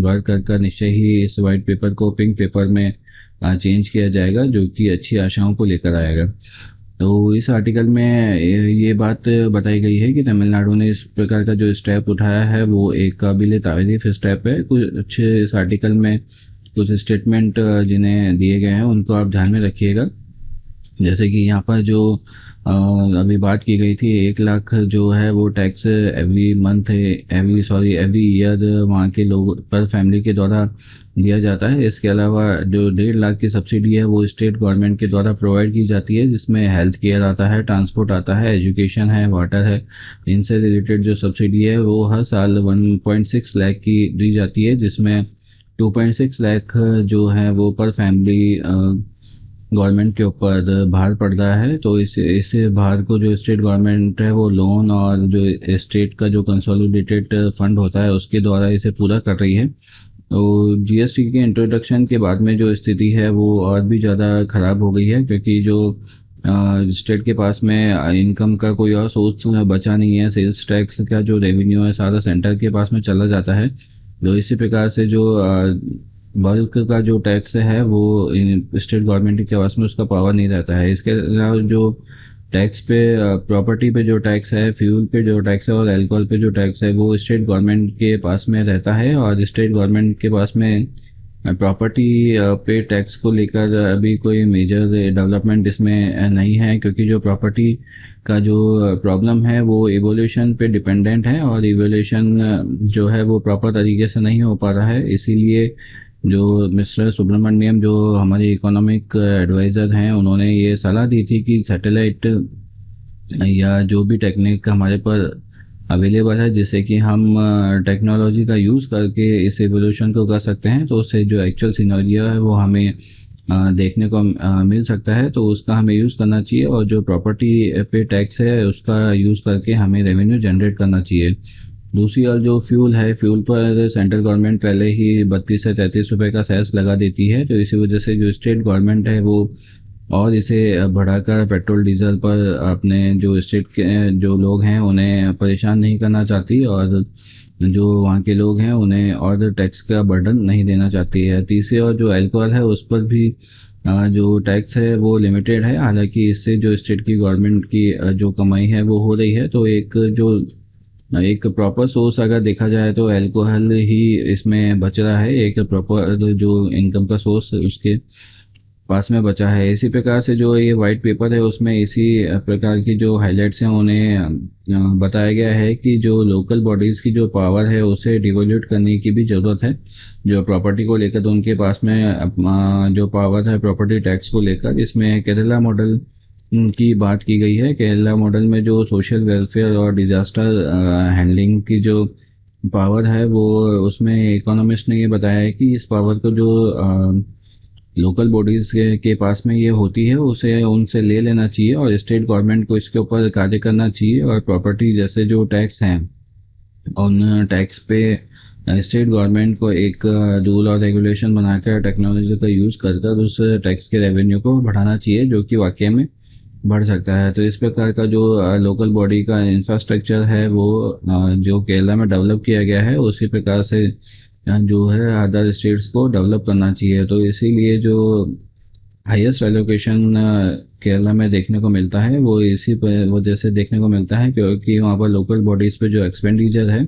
वर्क कर निश्चय ही इस वाइट पेपर को पिंक पेपर में चेंज किया जाएगा, जो कि अच्छी आशाओं को लेकर आएगा। तो इस आर्टिकल में ये बात बताई गई है कि तमिलनाडु ने इस प्रकार का जो स्टेप उठाया है वो एक काबिल तारीफ स्टेप है। कुछ इस आर्टिकल में कुछ स्टेटमेंट जिन्हें दिए गए हैं उनको आप ध्यान में रखिएगा। जैसे कि यहाँ पर जो अभी बात की गई थी 1 लाख जो है वो tax every month every year वहाँ के लोग पर फैमिली के द्वारा दिया जाता है। इसके अलावा जो 1.5 लाख की सब्सिडी है वो स्टेट गवर्नमेंट के द्वारा प्रोवाइड की जाती है, जिसमें हेल्थ केयर आता है, ट्रांसपोर्ट आता है, एजुकेशन है, वाटर है। इनसे रिलेटेड जो सब्सिडी है वो हर साल 1.6 लाख की दी जाती है, जिसमें 2.6 लाख जो है वो पर फैमिली गवर्नमेंट के ऊपर भार पड़ रहा है। तो इस भार को जो स्टेट गवर्नमेंट है वो लोन और जो स्टेट का जो कंसोलिडेटेड फंड होता है उसके द्वारा इसे पूरा कर रही है। तो जीएसटी के इंट्रोडक्शन के बाद में जो स्थिति है वो और भी ज़्यादा ख़राब हो गई है, क्योंकि जो स्टेट के पास में इनकम का कोई और सोर्स बचा नहीं है। सेल्स टैक्स का जो रेवेन्यू है सारा सेंटर के पास में चला जाता है। तो इसी प्रकार से जो बल्क का जो टैक्स है वो स्टेट गवर्नमेंट के पास में उसका पावर नहीं रहता है। इसके अलावा जो टैक्स पे प्रॉपर्टी पे जो टैक्स है, फ्यूल पे जो टैक्स है और अल्कोहल पे जो टैक्स है वो स्टेट गवर्नमेंट के पास में रहता है, और स्टेट गवर्नमेंट के पास में प्रॉपर्टी पे टैक्स को लेकर अभी कोई मेजर डेवलपमेंट इसमें नहीं है, क्योंकि जो प्रॉपर्टी का जो प्रॉब्लम है वो इवोल्यूशन पे डिपेंडेंट है, और इवोल्यूशन जो है वो प्रॉपर तरीके से नहीं हो पा रहा है। इसीलिए जो मिस्टर सुब्रमण्यम जो हमारे इकोनॉमिक एडवाइज़र हैं उन्होंने ये सलाह दी थी कि सैटेलाइट या जो भी टेक्निक हमारे पर अवेलेबल है जिससे कि हम टेक्नोलॉजी का यूज़ करके इस एवोल्यूशन को कर सकते हैं, तो उससे जो एक्चुअल सिनेरियो है वो हमें देखने को मिल सकता है, तो उसका हमें यूज़ करना चाहिए। और जो प्रॉपर्टी पे टैक्स है उसका यूज़ करके हमें रेवेन्यू जनरेट करना चाहिए। दूसरी ओर जो फ्यूल है, फ्यूल पर सेंट्रल गवर्नमेंट पहले ही 32 से 33 रुपए का सेस लगा देती है, तो इसी वजह से जो स्टेट गवर्नमेंट है वो और इसे बढ़ाकर पेट्रोल डीजल पर अपने जो स्टेट के जो लोग हैं उन्हें परेशान नहीं करना चाहती, और जो वहाँ के लोग हैं उन्हें और टैक्स का बर्डन नहीं देना चाहती है। तीसरी और जो अल्कोहल है उस पर भी जो टैक्स है वो लिमिटेड है, हालांकि इससे जो स्टेट की गवर्नमेंट की जो कमाई है वो हो रही है। तो एक प्रॉपर सोर्स अगर देखा जाए तो अल्कोहल ही इसमें बच रहा है, एक प्रॉपर जो इनकम का सोर्स उसके पास में बचा है। इसी प्रकार से जो ये वाइट पेपर है उसमें इसी प्रकार की जो हाइलाइट्स हैं उन्हें बताया गया है कि जो लोकल बॉडीज़ की जो पावर है उसे डिवोल्यूट करने की भी ज़रूरत है। जो प्रॉपर्टी को लेकर तो उनके पास में जो पावर है प्रॉपर्टी टैक्स को लेकर, इसमें केरला मॉडल की बात की गई है। केरला मॉडल में जो सोशल वेलफेयर और डिजास्टर हैंडलिंग की जो पावर है वो, उसमें इकोनॉमिस्ट ने ये बताया है कि इस पावर को जो लोकल बॉडीज के पास में ये होती है उसे उनसे ले लेना चाहिए और स्टेट गवर्नमेंट को इसके ऊपर कार्य करना चाहिए। और प्रॉपर्टी जैसे जो टैक्स हैं उन टैक्स पे स्टेट गवर्नमेंट को एक रूल और रेगुलेशन बनाकर टेक्नोलॉजी का यूज़ कर कर उस टैक्स के रेवेन्यू को बढ़ाना चाहिए, जो कि वाकई में बढ़ सकता है। तो इस प्रकार का जो लोकल बॉडी का इंफ्रास्ट्रक्चर है वो जो केरला में डेवलप किया गया है उसी प्रकार से जो है अदर स्टेट्स को डेवलप करना चाहिए। तो इसीलिए जो हाईएस्ट एलोकेशन केरला में देखने को मिलता है वो इसी वजह से देखने को मिलता है, क्योंकि वहाँ पर लोकल बॉडीज पे जो एक्सपेंडिचर है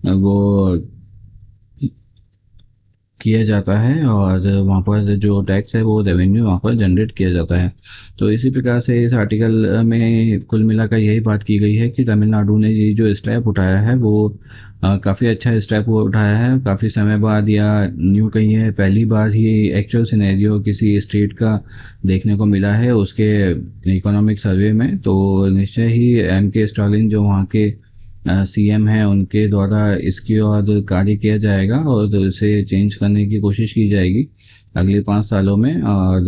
वो किया जाता है और वहाँ पर जो टैक्स है वो रेवेन्यू वहाँ पर जनरेट किया जाता है। तो इसी प्रकार से इस आर्टिकल में कुल मिलाकर यही बात की गई है कि तमिलनाडु ने ये जो स्टेप उठाया है वो काफ़ी अच्छा स्टेप उठाया है। काफ़ी समय बाद, या यूँ कहिए पहली बार ही एक्चुअल सिनेरियो किसी स्टेट का देखने को मिला है उसके इकोनॉमिक सर्वे में। तो निश्चय ही एम के स्टालिन जो वहाँ के सीएम है उनके द्वारा इसकी और कार्य किया जाएगा और इसे चेंज करने की कोशिश की जाएगी अगले 5 सालों में। और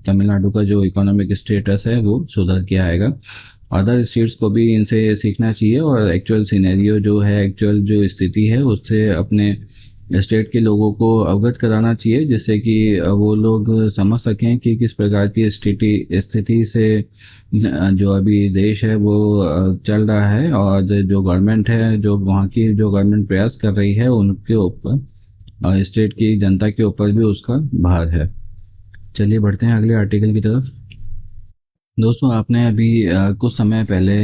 तमिलनाडु का जो इकोनॉमिक स्टेटस है वो सुधर के आएगा। अदर स्टेट्स को भी इनसे सीखना चाहिए और एक्चुअल सिनेरियो जो है, एक्चुअल जो स्थिति है उससे अपने स्टेट के लोगों को अवगत कराना चाहिए, जिससे कि वो लोग समझ सकें कि किस प्रकार की स्थिति स्थिति से जो अभी देश है वो चल रहा है और जो गवर्नमेंट है, जो वहाँ की जो गवर्नमेंट प्रयास कर रही है उनके ऊपर और स्टेट की जनता के ऊपर भी उसका भार है। चलिए बढ़ते हैं अगले आर्टिकल की तरफ। दोस्तों, आपने अभी कुछ समय पहले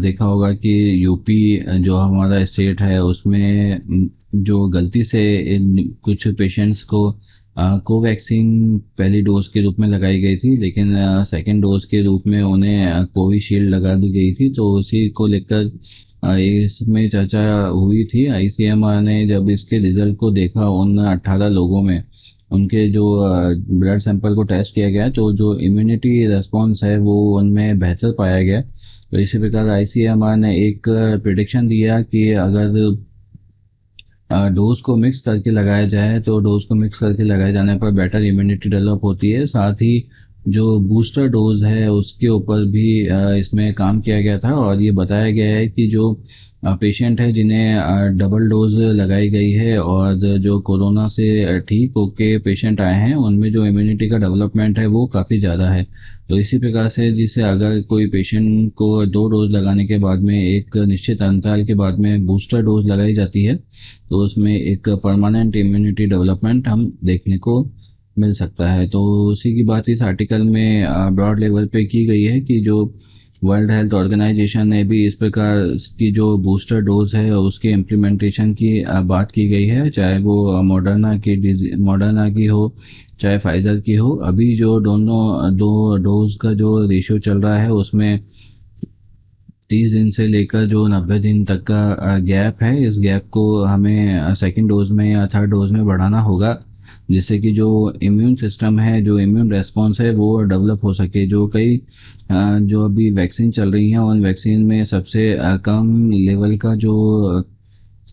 देखा होगा कि यूपी जो हमारा स्टेट है उसमें जो गलती से इन कुछ पेशेंट्स को कोवैक्सीन पहली डोज के रूप में लगाई गई थी, लेकिन सेकंड डोज के रूप में उन्हें कोविशील्ड लगा दी गई थी। तो उसी को लेकर इसमें चर्चा हुई थी। आईसीएमआर ने जब इसके रिजल्ट को देखा उन 18 लोगों में, उनके जो ब्लड सैंपल को टेस्ट किया गया तो जो इम्यूनिटी रेस्पॉन्स है वो उनमें बेहतर पाया गया। तो इसी प्रकार आईसीएमआर ने एक प्रिडिक्शन दिया कि अगर डोज को मिक्स करके लगाया जाए तो डोज को मिक्स करके लगाए जाने पर बेटर इम्यूनिटी डेवलप होती है। साथ ही जो बूस्टर डोज है उसके ऊपर भी इसमें काम किया गया था और ये बताया गया है कि जो पेशेंट है जिन्हें डबल डोज लगाई गई है और जो कोरोना से ठीक होके पेशेंट आए हैं उनमें जो इम्यूनिटी का डेवलपमेंट है वो काफ़ी ज़्यादा है। तो इसी प्रकार से जिससे अगर कोई पेशेंट को 2 डोज लगाने के बाद में एक निश्चित अंतराल के बाद में बूस्टर डोज लगाई जाती है तो उसमें एक परमानेंट इम्यूनिटी डेवलपमेंट हम देखने को मिल सकता है। तो उसी की बात इस आर्टिकल में ब्रॉड लेवल पे की गई है कि जो वर्ल्ड हेल्थ ऑर्गेनाइजेशन ने भी इस प्रकार की जो बूस्टर डोज है उसके इम्प्लीमेंटेशन की बात की गई है, चाहे वो मॉडर्ना की हो चाहे फाइजर की हो। अभी जो दोनों दो डोज का जो रेशियो चल रहा है उसमें 30 दिन से लेकर जो 90 दिन तक का गैप है, इस गैप को हमें सेकेंड डोज में या थर्ड डोज में बढ़ाना होगा, जिससे कि जो इम्यून सिस्टम है, जो इम्यून रेस्पॉन्स है वो डेवलप हो सके। जो कई जो अभी वैक्सीन चल रही हैं उन वैक्सीन में सबसे कम लेवल का जो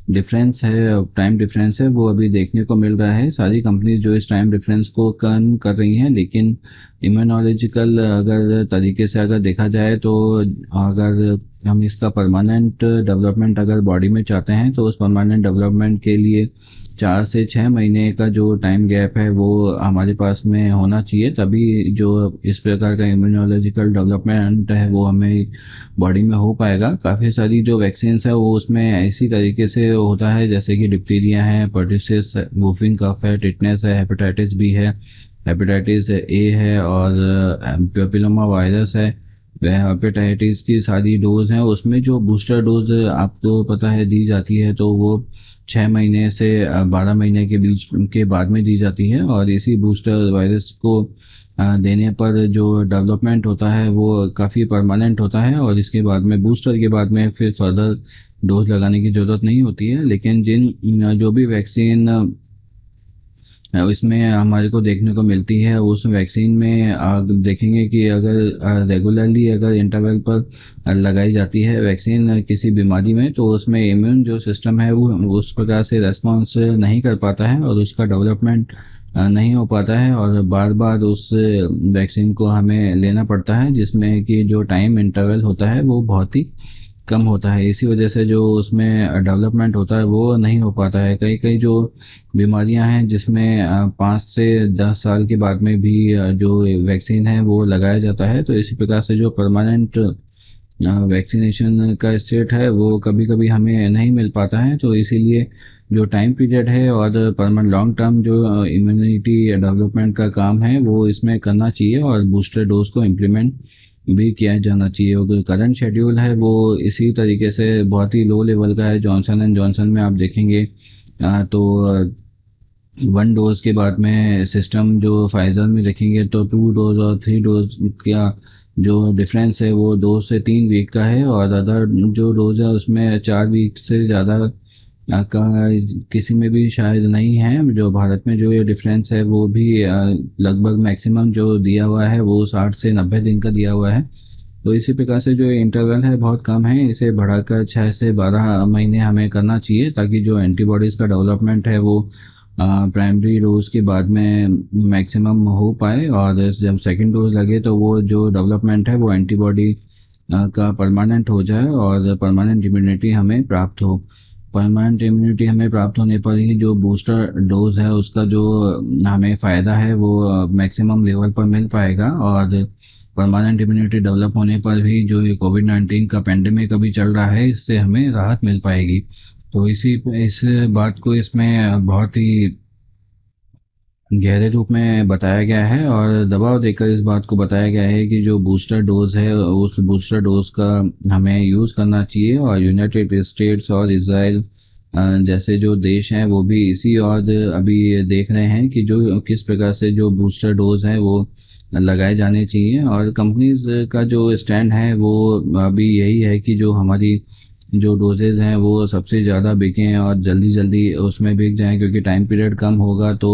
डिफरेंस है, टाइम डिफरेंस है, वो अभी देखने को मिल रहा है। सारी कंपनीज जो इस टाइम डिफरेंस को कम कर रही हैं, लेकिन इम्यूनोलॉजिकल अगर तरीके से अगर देखा जाए तो अगर हम इसका परमानेंट डेवलपमेंट अगर बॉडी में चाहते हैं तो उस परमानेंट डेवलपमेंट के लिए 4 से 6 महीने का जो टाइम गैप है वो हमारे पास में होना चाहिए, तभी जो इस प्रकार का इम्यूनोलॉजिकल डेवलपमेंट है वो हमें बॉडी में हो पाएगा। काफ़ी सारी जो वैक्सीन्स है वो उसमें इसी तरीके से होता है, जैसे कि डिप्टीरिया है, पर्टिसिस, वूफिंग कफ है, टिटनेस है, हेपेटाइटिस बी है, हेपेटाइटिस ए है और पेपिलोमा वायरस है। हेपेटाइटिस की सारी डोज हैं, उसमें जो बूस्टर डोज आपको पता है दी जाती है, तो वो 6 महीने से 12 महीने के बीच के बाद में दी जाती है। और इसी बूस्टर वायरस को देने पर जो डेवलपमेंट होता है वो काफ़ी परमानेंट होता है, और इसके बाद में बूस्टर के बाद में फिर फर्दर डोज लगाने की ज़रूरत नहीं होती है। लेकिन जो भी वैक्सीन इसमें हमारे को देखने को मिलती है, उस वैक्सीन में आप देखेंगे कि अगर रेगुलरली अगर इंटरवल पर लगाई जाती है वैक्सीन किसी बीमारी में, तो उसमें इम्यून जो सिस्टम है वो उस प्रकार से रेस्पॉन्स नहीं कर पाता है, और उसका डेवलपमेंट नहीं हो पाता है, और बार बार उस वैक्सीन को हमें लेना पड़ता है, जिसमें कि जो टाइम इंटरवल होता है वो बहुत ही कम होता है। इसी वजह से जो उसमें डेवलपमेंट होता है वो नहीं हो पाता है। कई कई जो बीमारियां हैं जिसमें 5 से 10 साल के बाद में भी जो वैक्सीन है वो लगाया जाता है, तो इसी प्रकार से जो परमानेंट वैक्सीनेशन का स्टेट है वो कभी कभी हमें नहीं मिल पाता है। तो इसीलिए जो टाइम पीरियड है और परमानेंट लॉन्ग टर्म जो इम्यूनिटी डेवलपमेंट का काम है वो इसमें करना चाहिए, और बूस्टर डोज को इम्प्लीमेंट भी किया जाना चाहिए। और जो करंट शेड्यूल है वो इसी तरीके से बहुत ही लो लेवल का है। जॉनसन एंड जॉनसन में आप देखेंगे तो 1 डोज के बाद में सिस्टम जो फाइजर में देखेंगे तो 2 डोज और 3 डोज का जो डिफरेंस है वो 2 से 3 वीक का है, और अदर जो डोज है उसमें 4 वीक से ज़्यादा का किसी में भी शायद नहीं है। जो भारत में जो ये डिफरेंस है वो भी लगभग मैक्सिमम जो दिया हुआ है वो 60 से 90 दिन का दिया हुआ है। तो इसी प्रकार से जो इंटरवल है बहुत कम है, इसे बढ़ाकर 6 से 12 महीने हमें करना चाहिए, ताकि जो एंटीबॉडीज़ का डेवलपमेंट है वो प्राइमरी डोज के बाद में मैक्सिमम हो पाए, और जब सेकंड डोज लगे तो वो जो डेवलपमेंट है वो एंटीबॉडी का परमानेंट हो जाए, और परमानेंट इम्यूनिटी हमें प्राप्त हो। परमानेंट इम्यूनिटी हमें प्राप्त होने पर ही जो बूस्टर डोज है उसका जो हमें फ़ायदा है वो मैक्सिमम लेवल पर मिल पाएगा। और परमानेंट इम्यूनिटी डेवलप होने पर भी जो ये कोविड-19 का पेंडेमिक अभी चल रहा है इससे हमें राहत मिल पाएगी। तो इस बात को इसमें बहुत ही गहरे रूप में बताया गया है, और दबाव देकर इस बात को बताया गया है कि जो बूस्टर डोज है उस बूस्टर डोज का हमें यूज़ करना चाहिए। और यूनाइटेड स्टेट्स और इसराइल जैसे जो देश हैं वो भी इसी और अभी देख रहे हैं कि जो किस प्रकार से जो बूस्टर डोज है वो लगाए जाने चाहिए। और कंपनीज का जो स्टैंड है वो अभी यही है कि जो हमारी जो डोजेज हैं वो सबसे ज़्यादा बिकें और जल्दी जल्दी उसमें बिक जाएं, क्योंकि टाइम पीरियड कम होगा तो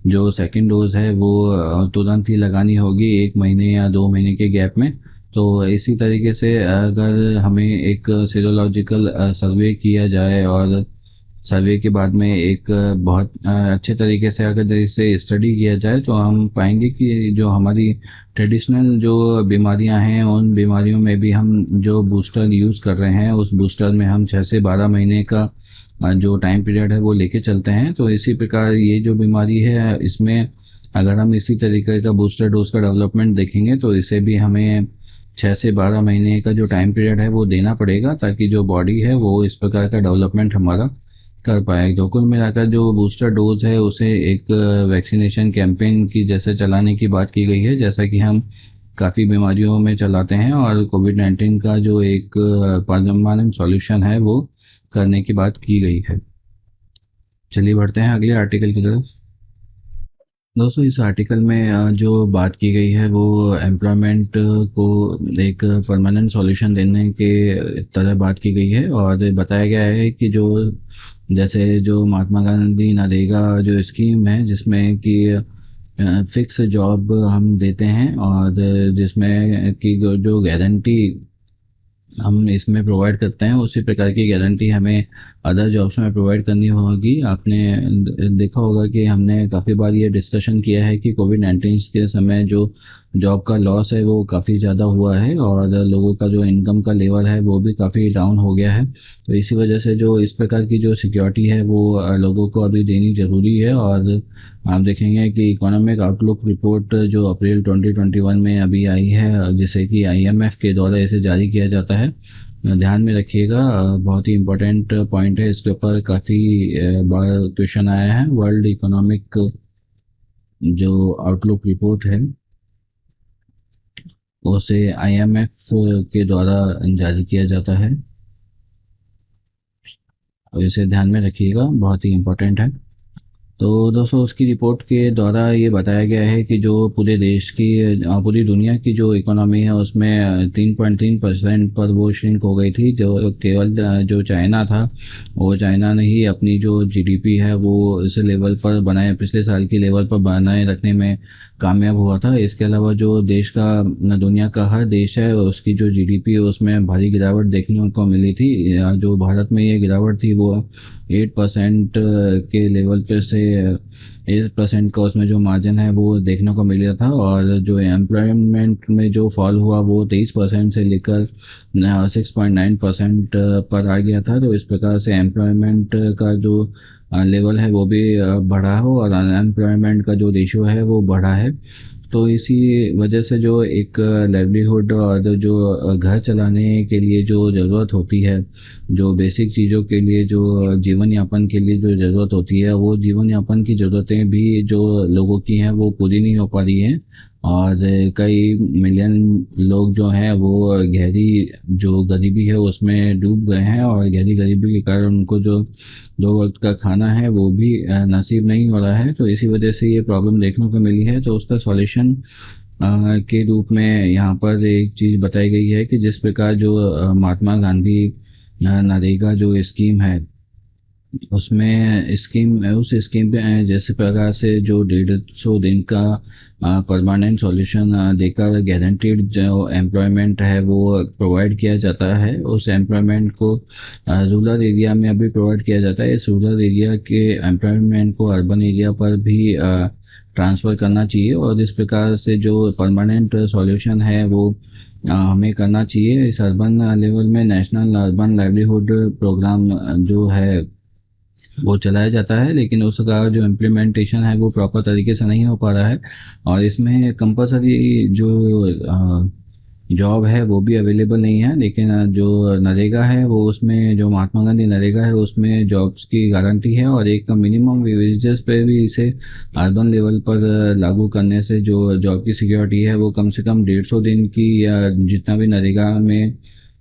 जो सेकंड डोज है वो तुरंत ही लगानी होगी 1 महीने या 2 महीने के गैप में। तो इसी तरीके से अगर हमें एक सीरोलॉजिकल सर्वे किया जाए, और सर्वे के बाद में एक बहुत अच्छे तरीके से अगर इसे स्टडी किया जाए, तो हम पाएंगे कि जो हमारी ट्रेडिशनल जो बीमारियां हैं उन बीमारियों में भी हम जो बूस्टर यूज़ कर रहे हैं उस बूस्टर में हम 6 से 12 महीने का जो टाइम पीरियड है वो लेके चलते हैं। तो इसी प्रकार ये जो बीमारी है इसमें अगर हम इसी तरीके का बूस्टर डोज का डेवलपमेंट देखेंगे तो इसे भी हमें 6 से 12 महीने का जो टाइम पीरियड है वो देना पड़ेगा, ताकि जो बॉडी है वो इस प्रकार का डेवलपमेंट हमारा कर पाए। तो कुल मिलाकर जो बूस्टर डोज है उसे एक वैक्सीनेशन कैंपेन की जैसे चलाने की बात की गई है, जैसा कि हम काफ़ी बीमारियों में चलाते हैं, और कोविड-19 का जो एक परमानेंट सॉल्यूशन है वो करने की बात की गई है। चलिए बढ़ते हैं अगले आर्टिकल की तरफ। दोस्तों इस आर्टिकल में जो बात की गई है वो एम्प्लॉयमेंट को एक परमानेंट सॉल्यूशन देने के तरह बात की गई है, और बताया गया है कि जो जैसे जो महात्मा गांधी नरेगा जो स्कीम है जिसमें कि फिक्स जॉब हम देते हैं, और जिसमें कि जो गारंटी हम इसमें प्रोवाइड करते हैं उसी प्रकार की गारंटी हमें अदर जॉब्स में प्रोवाइड करनी होगी। आपने देखा होगा कि हमने काफ़ी बार ये डिस्कशन किया है कि कोविड-19 के समय जो जॉब का लॉस है वो काफ़ी ज़्यादा हुआ है, और लोगों का जो इनकम का लेवल है वो भी काफ़ी डाउन हो गया है। तो इसी वजह से जो इस प्रकार की जो सिक्योरिटी है वो लोगों को अभी देनी ज़रूरी है। और आप देखेंगे कि इकोनॉमिक आउटलुक रिपोर्ट जो अप्रैल 2021 में अभी आई है, जिसे कि आईएमएफ के द्वारा इसे जारी किया जाता है, ध्यान में रखिएगा। बहुत ही इम्पोर्टेंट पॉइंट है, इसके ऊपर काफ़ी बार क्वेश्चन आया है। वर्ल्ड इकोनॉमिक जो आउटलुक रिपोर्ट है उसे आईएमएफ के द्वारा जारी किया जाता है। और इसे ध्यान में रखिएगा, बहुत ही इम्पोर्टेंट है। तो दोस्तों उसकी रिपोर्ट के द्वारा ये बताया गया है कि जो पूरे देश की पूरी दुनिया की जो इकोनॉमी है उसमें 3.3% पर वो श्रिंक हो गई थी। जो केवल जो चाइना था, वो चाइना ने ही अपनी जो जीडीपी है वो इस लेवल पर बनाए, पिछले साल की लेवल पर बनाए रखने में कामयाब हुआ था। इसके अलावा जो देश का दुनिया का हर देश है उसकी जो जीडीपी है उसमें भारी गिरावट देखने को मिली थी। जो भारत में ये गिरावट थी वो 8% के लेवल पे से 8% का उसमें जो मार्जिन है वो देखने को मिला था। और जो एम्प्लॉयमेंट में जो फॉल हुआ वो 23% से लेकर 6.9% पर आ गया था। तो इस प्रकार से एम्प्लॉयमेंट का जो लेवल है वो भी बढ़ा हो और अनएम्प्लॉयमेंट का जो रेशियो है वो बढ़ा है। तो इसी वजह से जो एक लाइवलीहुड और जो घर चलाने के लिए जो ज़रूरत होती है, जो बेसिक चीज़ों के लिए जो जीवन यापन के लिए जो ज़रूरत होती है, वो जीवन यापन की ज़रूरतें भी जो लोगों की हैं वो पूरी नहीं हो पा रही हैं। और कई मिलियन लोग जो हैं वो गहरी जो गरीबी है उसमें डूब गए हैं। और गहरी गरीबी के कारण उनको जो 2 वक्त का खाना है वो भी नसीब नहीं हो रहा है। तो इसी वजह से ये प्रॉब्लम देखने को मिली है। तो उसका सॉल्यूशन के रूप में यहाँ पर एक चीज़ बताई गई है कि जिस प्रकार जो महात्मा गांधी नरेगा जो स्कीम है उसमें स्कीम उस स्कीम पे जैसे प्रकार से जो 150 दिन का परमानेंट सॉल्यूशन देकर गारंटीड जो एम्प्लॉयमेंट है वो प्रोवाइड किया जाता है। उस एम्प्लॉयमेंट को रूरल एरिया में अभी प्रोवाइड किया जाता है। इस रूरल एरिया के एम्प्लॉयमेंट को अर्बन एरिया पर भी ट्रांसफ़र करना चाहिए। और इस प्रकार से जो परमानेंट सॉल्यूशन है वो हमें करना चाहिए। इस अर्बन लेवल में नेशनल अर्बन लाइवलीहुड प्रोग्राम जो है वो चलाया जाता है, लेकिन उसका जो इम्प्लीमेंटेशन है वो प्रॉपर तरीके से नहीं हो पा रहा है। और इसमें कंपलसरी जो जॉब है वो भी अवेलेबल नहीं है। लेकिन जो नरेगा है वो उसमें जो महात्मा गांधी नरेगा है उसमें जॉब्स की गारंटी है। और एक मिनिमम वेजेस पे भी इसे अर्बन लेवल पर लागू करने से जो जॉब की सिक्योरिटी है वो कम से कम 150 दिन की, या जितना भी नरेगा में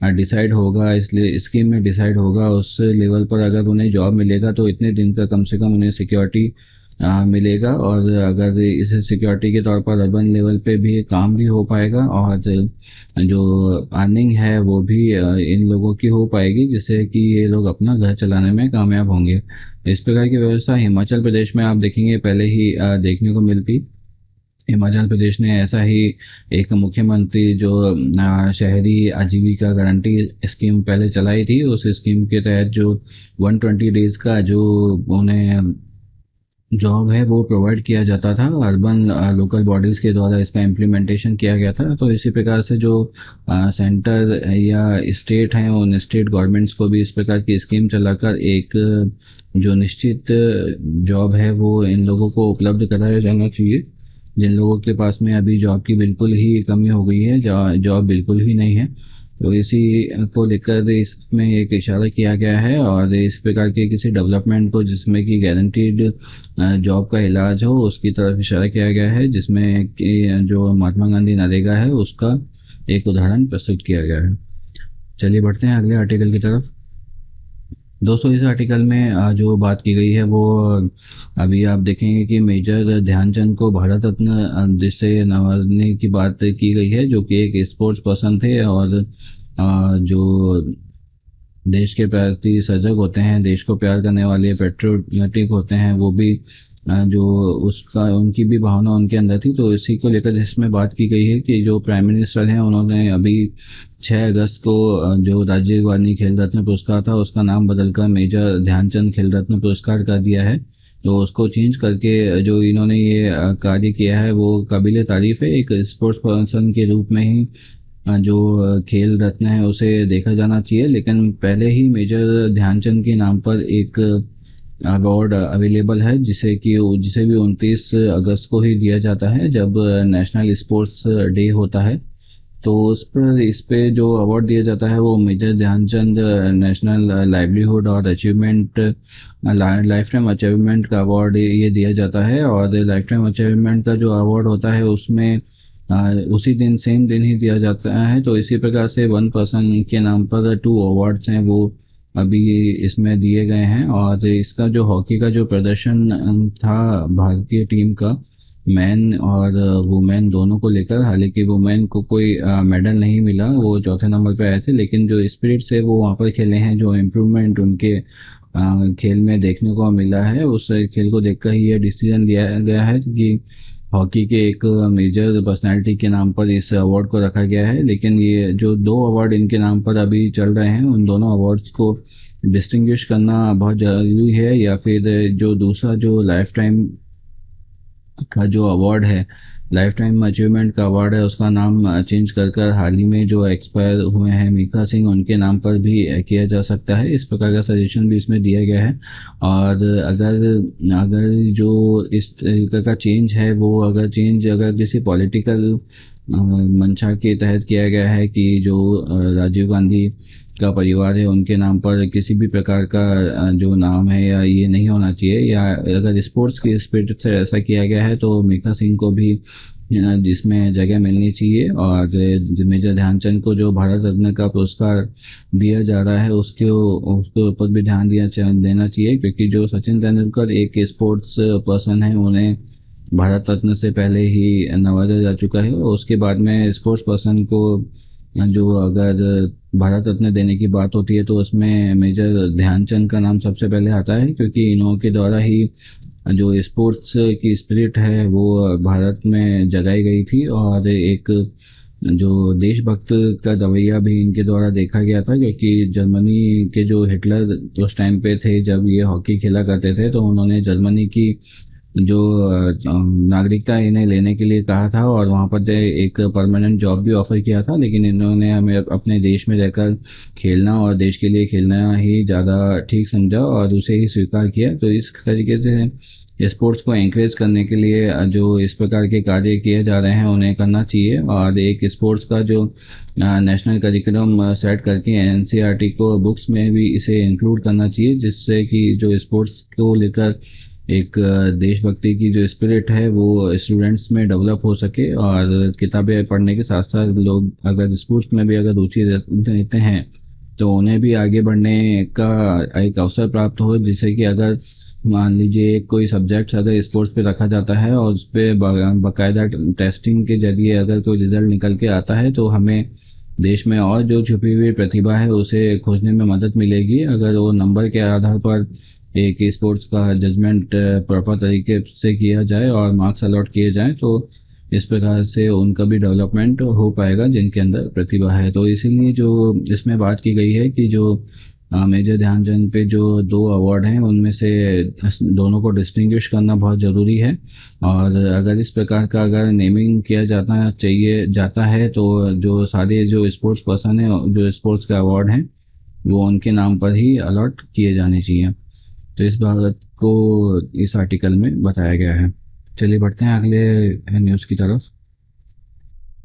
डिसाइड होगा, इसलिए स्कीम में डिसाइड होगा उस लेवल पर अगर उन्हें जॉब मिलेगा तो इतने दिन का कम से कम उन्हें सिक्योरिटी मिलेगा। और अगर इस सिक्योरिटी के तौर पर अर्बन लेवल पे भी काम भी हो पाएगा और जो अर्निंग है वो भी इन लोगों की हो पाएगी, जिससे कि ये लोग अपना घर चलाने में कामयाब होंगे। इस प्रकार की व्यवस्था हिमाचल प्रदेश में आप देखेंगे पहले ही देखने को मिलती। हिमाचल प्रदेश ने ऐसा ही एक मुख्यमंत्री जो शहरी आजीविका गारंटी स्कीम पहले चलाई थी, उस स्कीम के तहत जो 120 डेज का जो उन्हें जॉब है वो प्रोवाइड किया जाता था। अर्बन लोकल बॉडीज़ के द्वारा इसका इम्प्लीमेंटेशन किया गया था। तो इसी प्रकार से जो सेंटर या स्टेट हैं उन स्टेट गवर्नमेंट्स को भी इस प्रकार की स्कीम चलाकर एक जो निश्चित जॉब है वो इन लोगों को उपलब्ध कराया जाना चाहिए, जिन लोगों के पास में अभी जॉब की बिल्कुल ही कमी हो गई है, जॉब बिल्कुल ही नहीं है। तो इसी को लेकर इसमें एक इशारा किया गया है। और इस प्रकार के किसी डेवलपमेंट को जिसमें कि गारंटीड जॉब का इलाज हो उसकी तरफ इशारा किया गया है, जिसमें कि जो महात्मा गांधी नरेगा है उसका एक उदाहरण प्रस्तुत किया गया है। चलिए बढ़ते हैं अगले आर्टिकल की तरफ। दोस्तों इस आर्टिकल में जो बात की गई है वो अभी आप देखेंगे कि मेजर ध्यानचंद को भारत रत्न से नवाजने की बात की गई है, जो कि एक स्पोर्ट्स पर्सन थे और जो देश के प्रति सजग होते हैं, देश को प्यार करने वाले पेट्रियोटिक होते हैं, वो भी जो उसका उनकी भी भावना उनके अंदर थी। तो इसी को लेकर जिसमें बात की गई है कि जो प्राइम मिनिस्टर हैं उन्होंने अभी 6 अगस्त को जो राजीव गांधी खेल रत्न पुरस्कार था उसका नाम बदलकर मेजर ध्यानचंद खेल रत्न पुरस्कार कर दिया है। तो उसको चेंज करके जो इन्होंने ये कार्य किया है वो काबिल तारीफ है। एक स्पोर्ट्स पर्सन के रूप में ही जो खेल रत्न है उसे देखा जाना चाहिए, लेकिन पहले ही मेजर ध्यानचंद के नाम पर एक अवार्ड अवेलेबल है जिसे भी 29 अगस्त को ही दिया जाता है जब नेशनल स्पोर्ट्स डे होता है। तो इस पे जो अवार्ड दिया जाता है वो मेजर ध्यानचंद नेशनल लाइवलीहुड और अचीवमेंट लाइफ टाइम अचीवमेंट का अवार्ड ये दिया जाता है। और लाइफ टाइम अचीवमेंट का जो अवार्ड होता है उसमें उसी दिन सेम दिन ही दिया जाता है। तो इसी प्रकार से वन पर्सन के नाम पर टू अवार्ड्स हैं वो अभी इसमें दिए गए हैं। और इसका जो हॉकी का जो प्रदर्शन था भारतीय टीम का, मैन और वुमेन दोनों को लेकर, हालांकि वुमेन को कोई मेडल नहीं मिला, वो चौथे नंबर पे आए थे, लेकिन जो स्पिरिट से वो वहाँ पर खेले हैं, जो इम्प्रूवमेंट उनके खेल में देखने को मिला है, उस खेल को देखकर ही ये डिसीजन लिया गया है कि हॉकी के एक मेजर पर्सनालिटी के नाम पर इस अवार्ड को रखा गया है। लेकिन ये जो दो अवार्ड इनके नाम पर अभी चल रहे हैं, उन दोनों अवार्ड्स को डिस्टिंग्विश करना बहुत जरूरी है, या फिर जो दूसरा जो लाइफ टाइम का जो अवार्ड है, लाइफ टाइम अचीवमेंट का अवार्ड है, उसका नाम चेंज कर कर हाल ही में जो एक्सपायर हुए हैं मीका सिंह, उनके नाम पर भी किया जा सकता है। इस प्रकार का सजेशन भी इसमें दिया गया है। और अगर अगर जो इस तरीके का चेंज है वो अगर किसी पॉलिटिकल मंशा के तहत किया गया है कि जो राजीव गांधी का परिवार है उनके नाम पर किसी भी प्रकार का जो नाम है या ये नहीं होना चाहिए, या अगर स्पोर्ट्स की स्पिरिट से ऐसा किया गया है, तो मीका सिंह को भी जिसमें जगह मिलनी चाहिए। और मेजर ध्यानचंद को जो भारत रत्न का पुरस्कार दिया जा रहा है उसके उसके ऊपर भी ध्यान देना चाहिए, क्योंकि जो सचिन तेंदुलकर एक स्पोर्ट्स पर्सन है, उन्हें भारत रत्न से पहले ही नवाजा जा चुका है। और उसके बाद में स्पोर्ट्स पर्सन को जो अगर भारत रत्न देने की बात होती है तो उसमें मेजर ध्यानचंद का नाम सबसे पहले आता है, क्योंकि इन्हों के द्वारा ही जो स्पोर्ट्स की स्पिरिट है वो भारत में जगाई गई थी। और एक जो देशभक्त का रवैया भी इनके द्वारा देखा गया था, क्योंकि जर्मनी के जो हिटलर उस टाइम पे थे जब ये हॉकी खेला करते थे, तो उन्होंने जर्मनी की जो नागरिकता इन्हें लेने के लिए कहा था और वहाँ पर एक परमानेंट जॉब भी ऑफर किया था, लेकिन इन्होंने हमें अपने देश में रहकर खेलना और देश के लिए खेलना ही ज़्यादा ठीक समझा और उसे ही स्वीकार किया। तो इस तरीके से स्पोर्ट्स को एंकरेज करने के लिए जो इस प्रकार के कार्य किए जा रहे हैं उन्हें करना चाहिए। और एक स्पोर्ट्स का जो नेशनल करिकुलम सेट करके एनसीईआरटी को बुक्स में भी इसे इंक्लूड करना चाहिए, जिससे कि जो स्पोर्ट्स को लेकर एक देशभक्ति की जो स्पिरिट है वो स्टूडेंट्स में डेवलप हो सके। और किताबें पढ़ने के साथ साथ लोग अगर स्पोर्ट्स में भी अगर रुचि लेते हैं तो उन्हें भी आगे बढ़ने का एक अवसर प्राप्त हो, जिससे कि अगर मान लीजिए कोई सब्जेक्ट अगर स्पोर्ट्स पे रखा जाता है और उस पर बाकायदा टेस्टिंग के जरिए अगर कोई रिजल्ट निकल के आता है, तो हमें देश में और जो छुपी हुई प्रतिभा है उसे खोजने में मदद मिलेगी। अगर वो नंबर के आधार पर एक स्पोर्ट्स का जजमेंट प्रॉपर तरीके से किया जाए और मार्क्स अलॉट किए जाएं, तो इस प्रकार से उनका भी डेवलपमेंट हो पाएगा जिनके अंदर प्रतिभा है। तो इसीलिए जो इसमें बात की गई है कि जो मेजर ध्यानचंद पे जो दो अवार्ड हैं उनमें से दोनों को डिस्टिंग्विश करना बहुत ज़रूरी है। और अगर इस प्रकार का अगर नेमिंग किया जाता है तो जो सारे जो स्पोर्ट्स पर्सन है, जो स्पोर्ट्स का अवार्ड हैं, वो उनके नाम पर ही अलॉट किए जाने चाहिए। तो इस बात को इस आर्टिकल में बताया गया है। चलिए बढ़ते हैं अगले न्यूज़ की तरफ।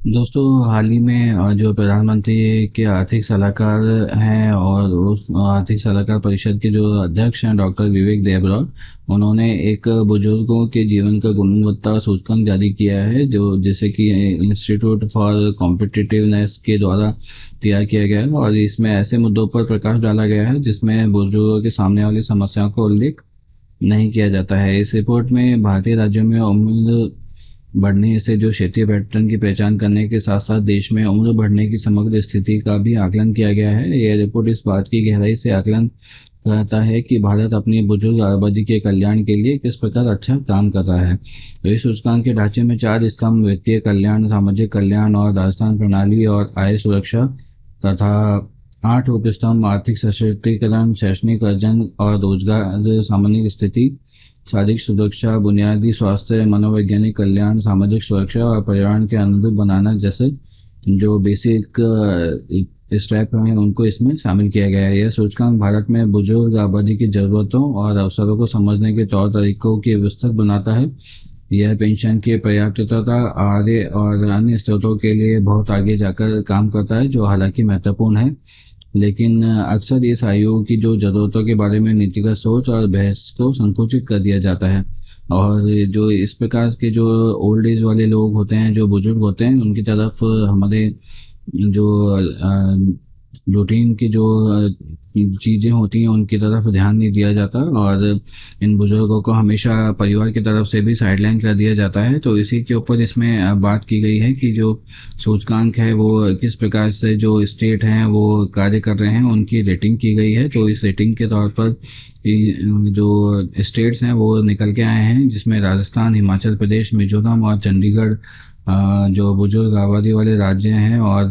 दोस्तों, हाल ही में जो प्रधानमंत्री के आर्थिक सलाहकार हैं और उस आर्थिक सलाहकार परिषद के जो अध्यक्ष हैं डॉक्टर विवेक देबरॉय, उन्होंने एक बुजुर्गों के जीवन का गुणवत्ता सूचकांक जारी किया है, जो जैसे कि इंस्टीट्यूट फॉर कॉम्पिटिटिवनेस के द्वारा तैयार किया गया है। और इसमें ऐसे मुद्दों पर प्रकाश डाला गया है जिसमें बुजुर्गों के सामने वाली समस्याओं का उल्लेख नहीं किया जाता है। इस रिपोर्ट में भारतीय राज्यों में उम्र बढ़ने से जो क्षेत्रीय पैटर्न की पहचान करने के साथ साथ देश में उम्र बढ़ने की समग्र स्थिति का भी आकलन किया गया है। यह रिपोर्ट इस बात की गहराई से आकलन करता है कि भारत अपनी बुजुर्ग आबादी के कल्याण के लिए किस प्रकार अच्छा काम कर रहा है। तो इस सूचकांक के ढांचे में 4 स्तंभ वित्तीय कल्याण, सामाजिक कल्याण और राजस्थान प्रणाली और आय सुरक्षा तथा 8 उपस्तंभ आर्थिक सशक्तिकरण, शैक्षणिक अर्जन और रोजगार, सामान्य स्थिति, शारीरिक सुरक्षा, बुनियादी स्वास्थ्य, मनोवैज्ञानिक कल्याण, सामाजिक सुरक्षा और पर्यावरण के अनुरूप बनाना जैसे जो बेसिक स्टेप हैं उनको इसमें शामिल किया गया है। यह सूचकांक भारत में बुजुर्ग आबादी की जरूरतों और अवसरों को समझने के तौर तरीकों की विस्तृत बनाता है। यह पेंशन की पर्याप्तता, आय और अन्य स्रोतों के लिए बहुत आगे जाकर काम करता है, जो हालांकि महत्वपूर्ण है, लेकिन अक्सर इस आयु की जो जरूरतों के बारे में नीतिगत सोच और बहस को संकुचित कर दिया जाता है। और जो इस प्रकार के जो ओल्ड एज वाले लोग होते हैं, जो बुजुर्ग होते हैं, उनकी तरफ हमारे जो रूटीन की जो चीज़ें होती हैं उनकी तरफ ध्यान नहीं दिया जाता, और इन बुजुर्गों को हमेशा परिवार की तरफ से भी साइडलाइन कर दिया जाता है। तो इसी के ऊपर इसमें बात की गई है कि जो सूचकांक है वो किस प्रकार से जो स्टेट हैं वो कार्य कर रहे हैं, उनकी रेटिंग की गई है। तो इस रेटिंग के तौर पर जो स्टेट्स हैं वो निकल के आए हैं, जिसमें राजस्थान, हिमाचल प्रदेश, मिजोरम और चंडीगढ़ जो बुजुर्ग आबादी वाले राज्य हैं और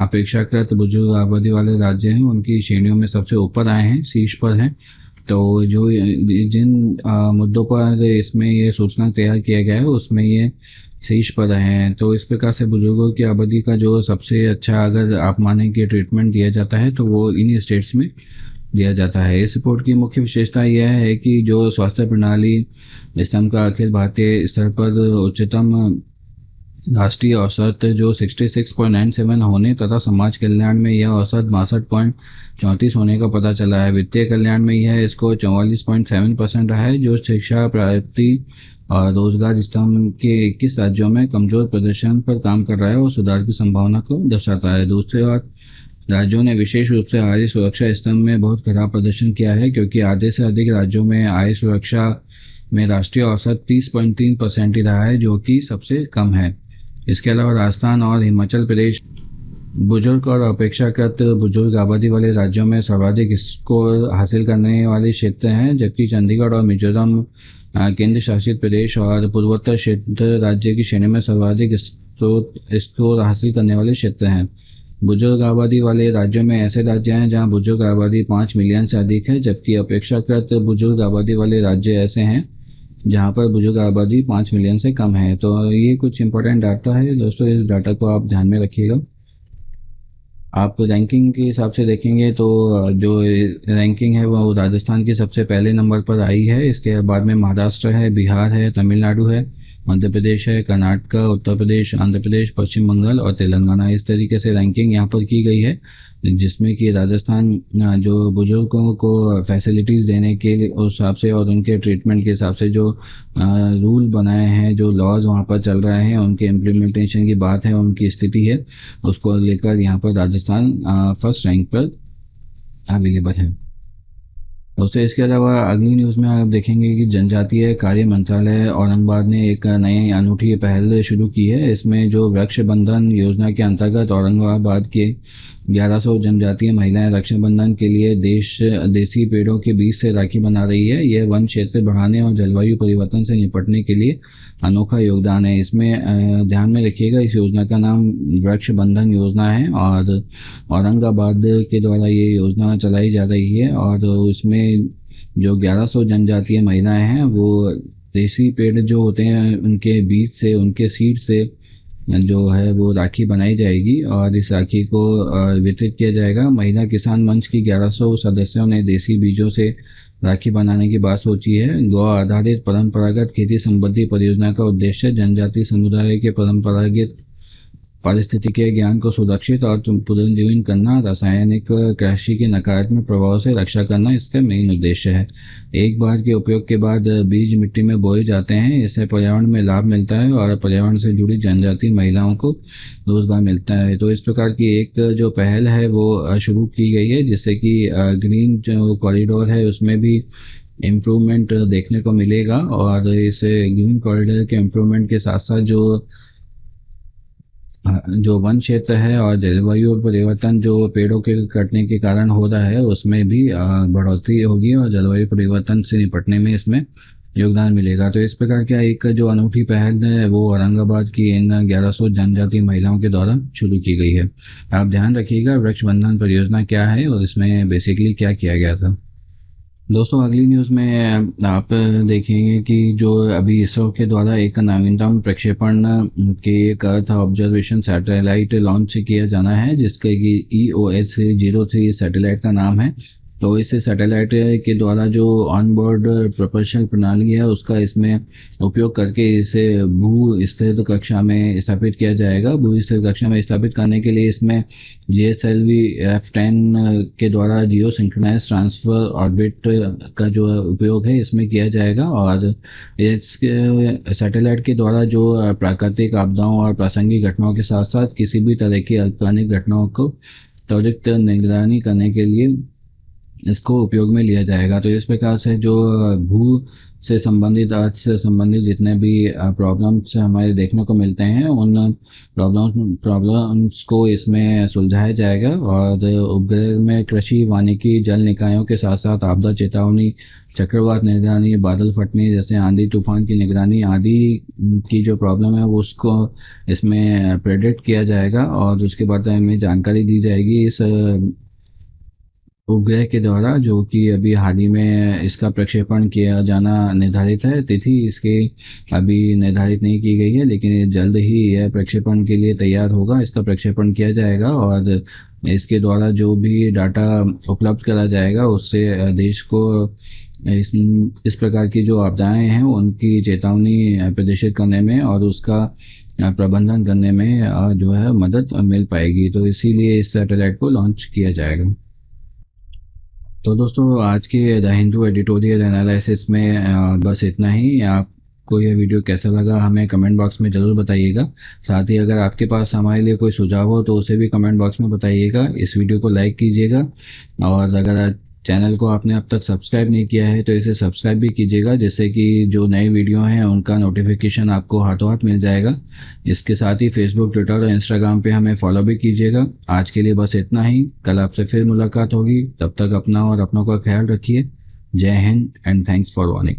अपेक्षाकृत बुजुर्ग आबादी वाले राज्य हैं, उनकी श्रेणियों में सबसे ऊपर आए हैं, शीर्ष पर हैं। तो जो जिन मुद्दों पर इसमें ये सूचना तैयार किया गया है उसमें ये शीर्ष पर रहे हैं। तो इस प्रकार से बुजुर्गों की आबादी का जो सबसे अच्छा, अगर आप माने कि ट्रीटमेंट दिया जाता है, तो वो इन्हीं स्टेट्स में दिया जाता है। इस रिपोर्ट की मुख्य विशेषता यह है कि जो स्वास्थ्य प्रणाली स्तंभ का अखिल भारतीय स्तर पर उच्चतम राष्ट्रीय औसत जो 66.97 होने तथा समाज कल्याण में यह औसत 62.34 होने का पता चला है। वित्तीय कल्याण में यह स्कोर 44.7% रहा है, जो शिक्षा प्राप्ति और रोजगार स्तंभ के 21 राज्यों में कमजोर प्रदर्शन पर काम कर रहा है और सुधार की संभावना को दर्शाता है। दूसरी ओर राज्यों ने विशेष रूप से आय सुरक्षा स्तंभ में बहुत खराब प्रदर्शन किया है, क्योंकि आधे से अधिक राज्यों में आय सुरक्षा में राष्ट्रीय औसत 30.3% ही रहा है, जो कि सबसे कम है। इसके अलावा राजस्थान और हिमाचल प्रदेश बुजुर्ग और अपेक्षाकृत बुजुर्ग आबादी वाले राज्यों में सर्वाधिक स्कोर हासिल करने वाले क्षेत्र हैं, जबकि चंडीगढ़ और मिजोरम केंद्र शासित प्रदेश और पूर्वोत्तर क्षेत्र राज्य की श्रेणी में सर्वाधिक स्कोर हासिल करने वाले क्षेत्र हैं। बुजुर्ग आबादी वाले राज्यों में ऐसे राज्य हैं जहां बुजुर्ग आबादी 5 मिलियन से अधिक है, जबकि अपेक्षाकृत बुजुर्ग आबादी वाले राज्य ऐसे हैं जहां पर बुजुर्ग आबादी 5 मिलियन से कम है। तो ये कुछ इंपॉर्टेंट डाटा है दोस्तों, इस डाटा को आप ध्यान में रखिएगा। आप रैंकिंग के हिसाब से देखेंगे तो जो रैंकिंग है वो राजस्थान के सबसे पहले नंबर पर आई है। इसके बाद में महाराष्ट्र है, बिहार है, तमिलनाडु है, मध्य प्रदेश है, कर्नाटक, उत्तर प्रदेश, आंध्र प्रदेश, पश्चिम बंगाल और तेलंगाना। इस तरीके से रैंकिंग यहाँ पर की गई है, जिसमें कि राजस्थान जो बुजुर्गों को फैसिलिटीज़ देने के हिसाब से और उनके ट्रीटमेंट के हिसाब से जो रूल बनाए हैं, जो लॉज वहाँ पर चल रहे हैं, उनके इम्प्लीमेंटेशन की बात है, उनकी स्थिति है, उसको लेकर यहाँ पर राजस्थान फर्स्ट रैंक पर अवेलेबल है। दोस्तों इसके अलावा अगली न्यूज़ में आप देखेंगे कि जनजातीय कार्य मंत्रालय औरंगाबाद ने एक नई अनूठी पहल शुरू की है। इसमें जो वृक्ष बंधन योजना के अंतर्गत औरंगाबाद के 1100 जनजातीय महिलाएं रक्षाबंधन के लिए देसी पेड़ों के बीज से राखी बना रही है। यह वन क्षेत्र बढ़ाने और जलवायु परिवर्तन से निपटने के लिए अनोखा योगदान है। इसमें ध्यान में रखिएगा, इस योजना का नाम वृक्ष बंधन योजना है और औरंगाबाद के द्वारा ये योजना चलाई जा रही है। और इसमें जो 1100 जनजातीय महिलाएं हैं वो देसी पेड़ जो होते हैं उनके बीज से, उनके सीड से जो है वो राखी बनाई जाएगी और इस राखी को वितरित किया जाएगा। महिला किसान मंच की 1100 सदस्यों ने देसी बीजों से राखी बनाने की बात सोची है। गौ आधारित परंपरागत खेती संबंधी परियोजना का उद्देश्य जनजातीय समुदाय के परंपरागत पारिस्थितिकीय ज्ञान को सुरक्षित और पुनर्जीवित करना, रासायनिक कृषि के नकारात्मक प्रभाव से रक्षा करना इसका मेन उद्देश्य है। एक बार के उपयोग के बाद बीज मिट्टी में बोए जाते हैं, इससे पर्यावरण में लाभ मिलता है और पर्यावरण से जुड़ी जनजातीय महिलाओं को रोजगार मिलता है। तो इस प्रकार की एक जो पहल है वो शुरू की गई है, जिससे कि ग्रीन जो कॉरिडोर है उसमें भी इम्प्रूवमेंट देखने को मिलेगा। और इस ग्रीन कॉरिडोर के इम्प्रूवमेंट के साथ साथ जो वन क्षेत्र है और जलवायु परिवर्तन जो पेड़ों के कटने के कारण हो रहा है उसमें भी बढ़ोतरी होगी और जलवायु परिवर्तन से निपटने में इसमें योगदान मिलेगा। तो इस प्रकार का एक जो अनूठी पहल है वो औरंगाबाद की इन 1100 जनजातीय महिलाओं के द्वारा शुरू की गई है। आप ध्यान रखिएगा वृक्ष बंधन परियोजना क्या है और इसमें बेसिकली क्या किया गया था। दोस्तों अगली न्यूज़ में आप देखेंगे कि जो अभी इसरो के द्वारा एक नवीनतम प्रक्षेपण के एक अर्थ ऑब्जर्वेशन सैटेलाइट लॉन्च किया जाना है, जिसके कि EOS-03 सैटेलाइट का नाम है। तो इस सैटेलाइट के द्वारा जो ऑन बोर्ड प्रोपल्शन प्रणाली है उसका इसमें उपयोग करके इसे भू स्थिर कक्षा में स्थापित किया जाएगा। भू स्थिर कक्षा में स्थापित करने के लिए इसमें GSLV F10 के द्वारा जियो सिंक्रोनाइज ट्रांसफर ऑर्बिट का जो उपयोग है इसमें किया जाएगा। और इस सैटेलाइट के द्वारा जो प्राकृतिक आपदाओं और प्रासंगिक घटनाओं के साथ साथ किसी भी तरह की अल्पकालिक घटनाओं को त्वरित निगरानी करने के लिए इसको उपयोग में लिया जाएगा। तो इस प्रकार से जो भू से संबंधित, आज से संबंधित जितने भी प्रॉब्लम्स हमारे देखने को मिलते हैं उन प्रॉब्लम्स को इसमें सुलझाया जाएगा। और उपग्रह में कृषि, वानिकी, जल निकायों के साथ साथ आपदा चेतावनी, चक्रवात निगरानी, बादल फटने जैसे आंधी तूफान की निगरानी आदि की जो प्रॉब्लम है वो उसको इसमें प्रेडिक्ट किया जाएगा और उसके बारे में जानकारी दी जाएगी इस उपग्रह के द्वारा, जो कि अभी हाल ही में इसका प्रक्षेपण किया जाना निर्धारित है। तिथि इसकी अभी निर्धारित नहीं की गई है, लेकिन जल्द ही यह प्रक्षेपण के लिए तैयार होगा, इसका प्रक्षेपण किया जाएगा। और इसके द्वारा जो भी डाटा उपलब्ध करा जाएगा उससे देश को इस प्रकार की जो आपदाएं हैं उनकी चेतावनी प्रदर्शित करने में और उसका प्रबंधन करने में जो है मदद मिल पाएगी। तो इसीलिए इस सैटेलाइट को लॉन्च किया जाएगा। तो दोस्तों, आज के द हिंदू एडिटोरियल एनालिसिस में बस इतना ही। आपको यह वीडियो कैसा लगा हमें कमेंट बॉक्स में ज़रूर बताइएगा। साथ ही अगर आपके पास हमारे लिए कोई सुझाव हो तो उसे भी कमेंट बॉक्स में बताइएगा। इस वीडियो को लाइक कीजिएगा और अगर चैनल को आपने अब तक सब्सक्राइब नहीं किया है तो इसे सब्सक्राइब भी कीजिएगा, जिससे कि जो नई वीडियो हैं उनका नोटिफिकेशन आपको हाथों हाथ मिल जाएगा। इसके साथ ही फेसबुक, ट्विटर और इंस्टाग्राम पे हमें फॉलो भी कीजिएगा। आज के लिए बस इतना ही। कल आपसे फिर मुलाकात होगी, तब तक अपना और अपनों का ख्याल रखिए। जय Hind and thanks for watching.